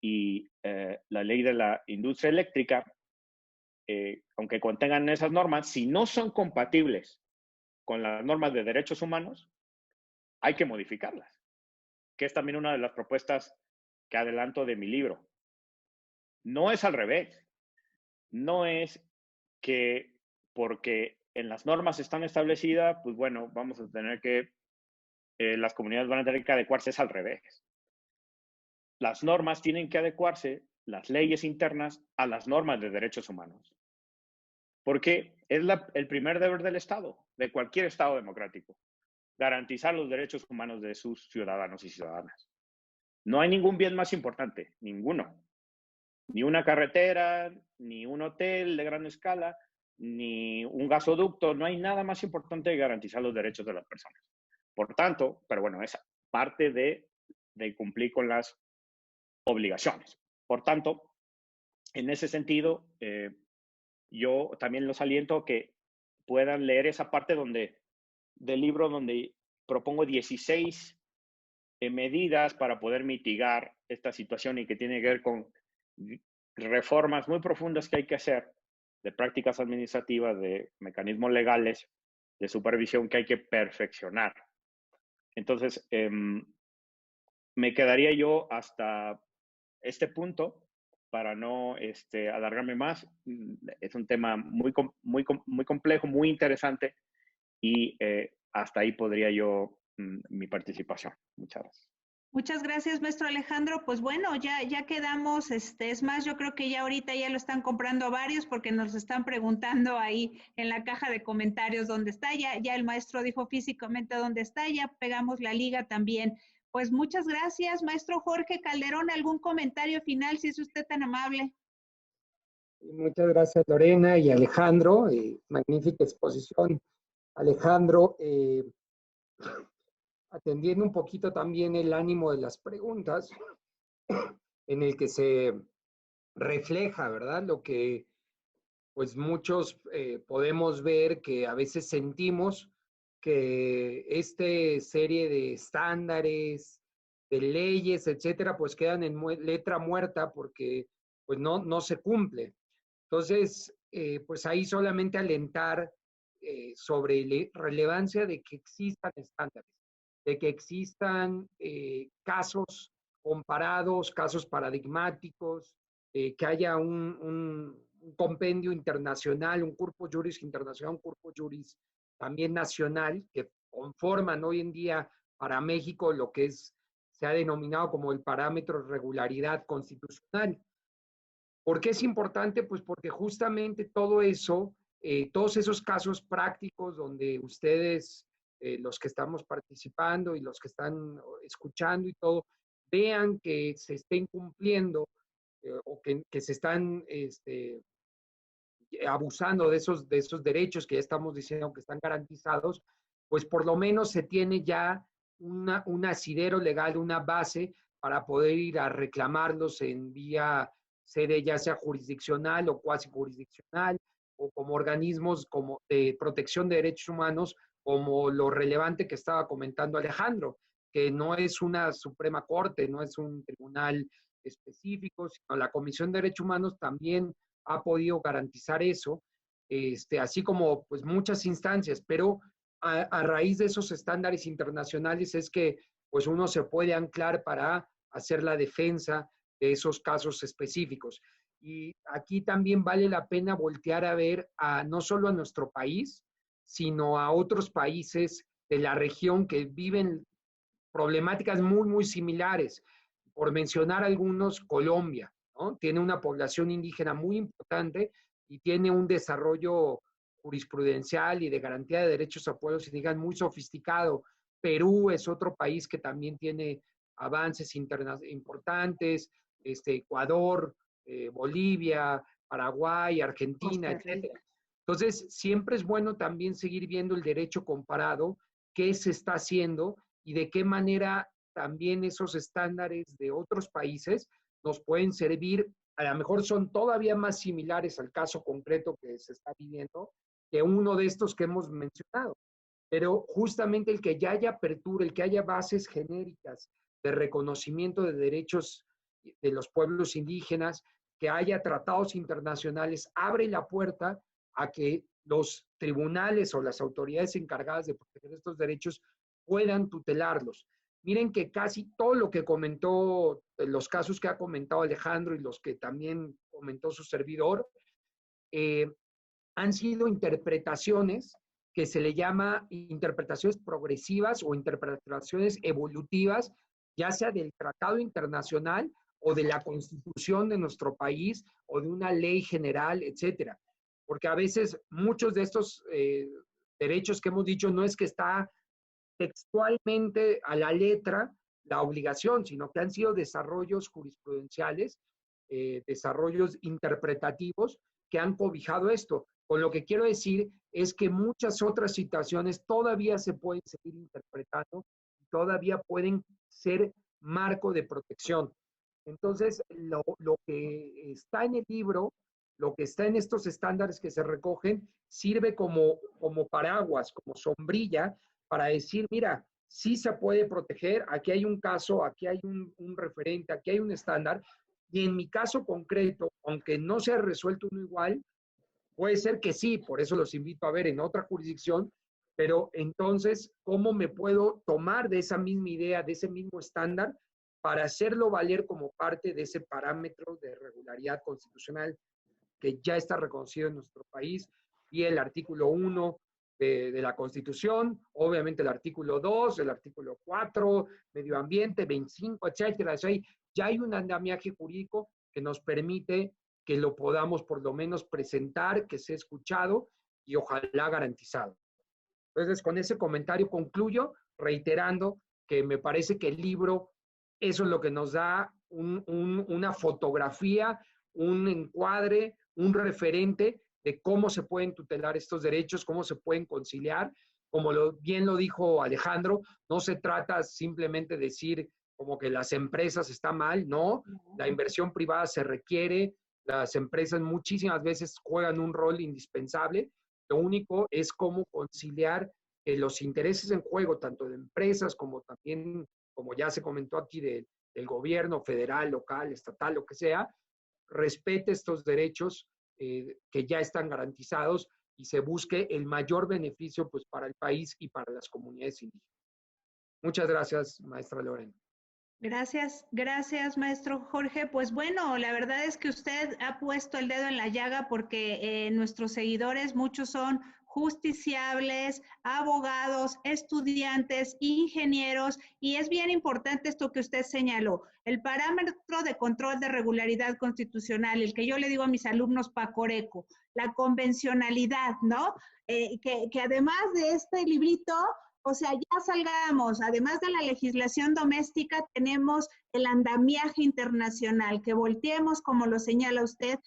y la ley de la industria eléctrica, aunque contengan esas normas, si no son compatibles con las normas de derechos humanos, hay que modificarlas, que es también una de las propuestas que adelanto de mi libro. No es al revés. No es que porque en las normas están establecidas, pues bueno, vamos a tener que, las comunidades van a tener que adecuarse, es al revés. Las normas tienen que adecuarse, las leyes internas, a las normas de derechos humanos. Porque es el primer deber del Estado, de cualquier Estado democrático, garantizar los derechos humanos de sus ciudadanos y ciudadanas. No hay ningún bien más importante, ninguno. Ni una carretera, ni un hotel de gran escala, ni un gasoducto. No hay nada más importante que garantizar los derechos de las personas. Por tanto, pero bueno, es parte de cumplir con las obligaciones. Por tanto, en ese sentido, yo también los aliento a que puedan leer esa parte del libro donde propongo 16 medidas para poder mitigar esta situación y que tiene que ver con reformas muy profundas que hay que hacer de prácticas administrativas, de mecanismos legales, de supervisión que hay que perfeccionar. Entonces, me quedaría yo hasta este punto para no alargarme más. Es un tema muy complejo, muy interesante y hasta ahí podría yo mi participación. Muchas gracias. Muchas gracias, maestro Alejandro. Pues bueno, ya quedamos, es más, yo creo que ya ahorita ya lo están comprando varios porque nos están preguntando ahí en la caja de comentarios dónde está, ya el maestro dijo físicamente dónde está, ya pegamos la liga también. Pues muchas gracias, maestro Jorge Calderón. ¿Algún comentario final, si es usted tan amable? Muchas gracias, Lorena y Alejandro. Magnífica exposición. Alejandro, atendiendo un poquito también el ánimo de las preguntas, en el que se refleja, ¿verdad? Lo que pues muchos podemos ver, que a veces sentimos que esta serie de estándares, de leyes, etcétera, pues quedan en letra muerta porque pues no se cumple. Entonces, pues ahí solamente alentar sobre la relevancia de que existan estándares, de que existan casos comparados, casos paradigmáticos, que haya un compendio internacional, un corpus juris internacional, un corpus juris también nacional, que conforman hoy en día para México lo que se ha denominado como el parámetro de regularidad constitucional. ¿Por qué es importante? Pues porque justamente todo eso, todos esos casos prácticos donde ustedes, los que estamos participando y los que están escuchando y todo, vean que se estén cumpliendo o que se están abusando de esos derechos que ya estamos diciendo que están garantizados, pues por lo menos se tiene ya un asidero legal, una base para poder ir a reclamarlos en vía sede ya sea jurisdiccional o cuasi jurisdiccional o como organismos como de protección de derechos humanos, como lo relevante que estaba comentando Alejandro, que no es una Suprema Corte, no es un tribunal específico, sino la Comisión de Derechos Humanos también ha podido garantizar eso, así como pues muchas instancias, pero a raíz de esos estándares internacionales es que pues uno se puede anclar para hacer la defensa de esos casos específicos. Y aquí también vale la pena voltear a ver no solo a nuestro país, sino a otros países de la región que viven problemáticas muy similares. Por mencionar algunos, Colombia, ¿no? Tiene una población indígena muy importante y tiene un desarrollo jurisprudencial y de garantía de derechos a pueblos indígenas muy sofisticado. Perú es otro país que también tiene avances importantes, Ecuador, Bolivia, Paraguay, Argentina, etc. Entonces, siempre es bueno también seguir viendo el derecho comparado, qué se está haciendo y de qué manera también esos estándares de otros países nos pueden servir. A lo mejor son todavía más similares al caso concreto que se está viviendo que uno de estos que hemos mencionado. Pero justamente el que ya haya apertura, el que haya bases genéricas de reconocimiento de derechos de los pueblos indígenas, que haya tratados internacionales, abre la puerta a que los tribunales o las autoridades encargadas de proteger estos derechos puedan tutelarlos. Miren que casi todo lo que comentó, los casos que ha comentado Alejandro y los que también comentó su servidor, han sido interpretaciones que se le llama interpretaciones progresivas o interpretaciones evolutivas, ya sea del tratado internacional o de la constitución de nuestro país o de una ley general, etcétera. Porque a veces muchos de estos derechos que hemos dicho no es que está textualmente a la letra la obligación, sino que han sido desarrollos jurisprudenciales, desarrollos interpretativos que han cobijado esto. Con lo que quiero decir es que muchas otras situaciones todavía se pueden seguir interpretando, todavía pueden ser marco de protección. Entonces, lo que está en el libro, lo que está en estos estándares que se recogen, sirve como paraguas, como sombrilla, para decir, mira, sí se puede proteger, aquí hay un caso, aquí hay un referente, aquí hay un estándar, y en mi caso concreto, aunque no se ha resuelto uno igual, puede ser que sí, por eso los invito a ver en otra jurisdicción, pero entonces, ¿cómo me puedo tomar de esa misma idea, de ese mismo estándar para hacerlo valer como parte de ese parámetro de regularidad constitucional que ya está reconocido en nuestro país, y el artículo 1 de la Constitución, obviamente el artículo 2, el artículo 4, medio ambiente, 25, etcétera. O sea, ya hay un andamiaje jurídico que nos permite que lo podamos por lo menos presentar, que sea escuchado y ojalá garantizado. Entonces, con ese comentario concluyo, reiterando que me parece que el libro, eso es lo que nos da una fotografía, un encuadre, un referente de cómo se pueden tutelar estos derechos, cómo se pueden conciliar. Como bien lo dijo Alejandro, no se trata simplemente de decir como que las empresas están mal, no, la inversión privada se requiere, las empresas muchísimas veces juegan un rol indispensable, lo único es cómo conciliar los intereses en juego, tanto de empresas como también, como ya se comentó aquí, del gobierno federal, local, estatal, lo que sea, respete estos derechos que ya están garantizados y se busque el mayor beneficio pues, para el país y para las comunidades indígenas. Muchas gracias, maestra Lorena. Gracias, maestro Jorge. Pues bueno, la verdad es que usted ha puesto el dedo en la llaga porque nuestros seguidores, muchos son justiciables, abogados, estudiantes, ingenieros, y es bien importante esto que usted señaló, el parámetro de control de regularidad constitucional, el que yo le digo a mis alumnos PACORECO, la convencionalidad, ¿no? Que además de este librito, o sea, ya salgamos, además de la legislación doméstica, tenemos el andamiaje internacional, que volteemos, como lo señala usted,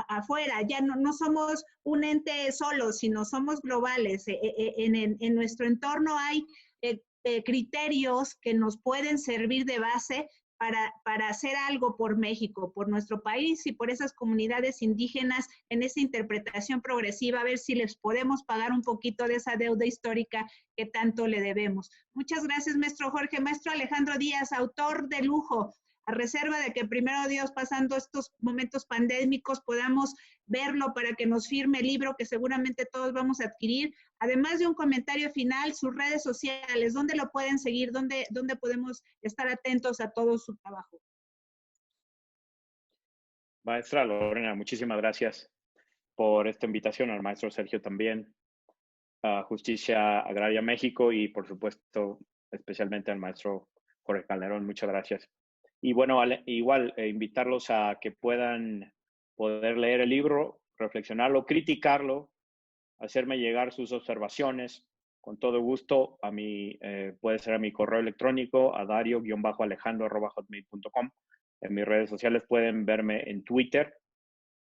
afuera. Ya no somos un ente solo, sino somos globales. En nuestro entorno hay criterios que nos pueden servir de base para hacer algo por México, por nuestro país y por esas comunidades indígenas en esa interpretación progresiva, a ver si les podemos pagar un poquito de esa deuda histórica que tanto le debemos. Muchas gracias, maestro Jorge. Maestro Alejandro Díaz, autor de lujo, a reserva de que primero Dios, pasando estos momentos pandémicos, podamos verlo para que nos firme el libro que seguramente todos vamos a adquirir. Además de un comentario final, sus redes sociales, ¿dónde lo pueden seguir? ¿Dónde podemos estar atentos a todo su trabajo? Maestra Lorena, muchísimas gracias por esta invitación, al maestro Sergio también, a Justicia Agraria México y por supuesto especialmente al maestro Jorge Calderón, muchas gracias. Y bueno, igual invitarlos a que puedan poder leer el libro, reflexionarlo, criticarlo, hacerme llegar sus observaciones. Con todo gusto, puede ser a mi correo electrónico, a dario-alejandro@hotmail.com. En mis redes sociales pueden verme en Twitter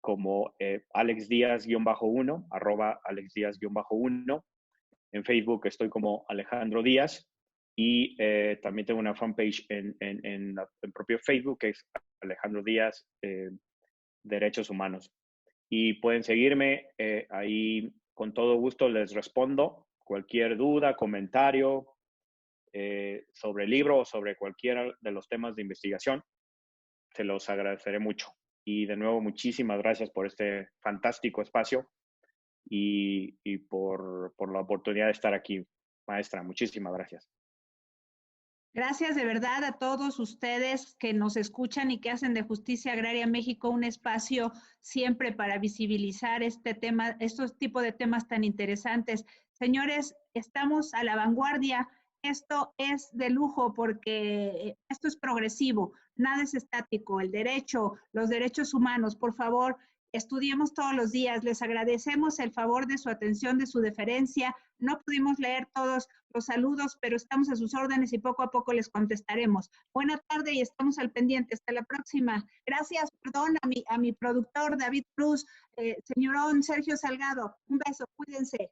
como alexdiaz-1, @alexdiaz-1. En Facebook estoy como Alejandro Díaz. Y también tengo una fanpage en el propio Facebook, que es Alejandro Díaz, Derechos Humanos. Y pueden seguirme, ahí con todo gusto les respondo cualquier duda, comentario sobre el libro o sobre cualquiera de los temas de investigación. Se los agradeceré mucho. Y de nuevo, muchísimas gracias por este fantástico espacio y por la oportunidad de estar aquí, maestra. Muchísimas gracias. Gracias de verdad a todos ustedes que nos escuchan y que hacen de Justicia Agraria México un espacio siempre para visibilizar este tema, estos tipos de temas tan interesantes. Señores, estamos a la vanguardia. Esto es de lujo porque esto es progresivo, nada es estático. El derecho, los derechos humanos, por favor, estudiemos todos los días. Les agradecemos el favor de su atención, de su deferencia. No pudimos leer todos los saludos, pero estamos a sus órdenes y poco a poco les contestaremos. Buena tarde y estamos al pendiente. Hasta la próxima. Gracias, perdón, a mi productor David Cruz, señorón Sergio Salgado. Un beso, cuídense.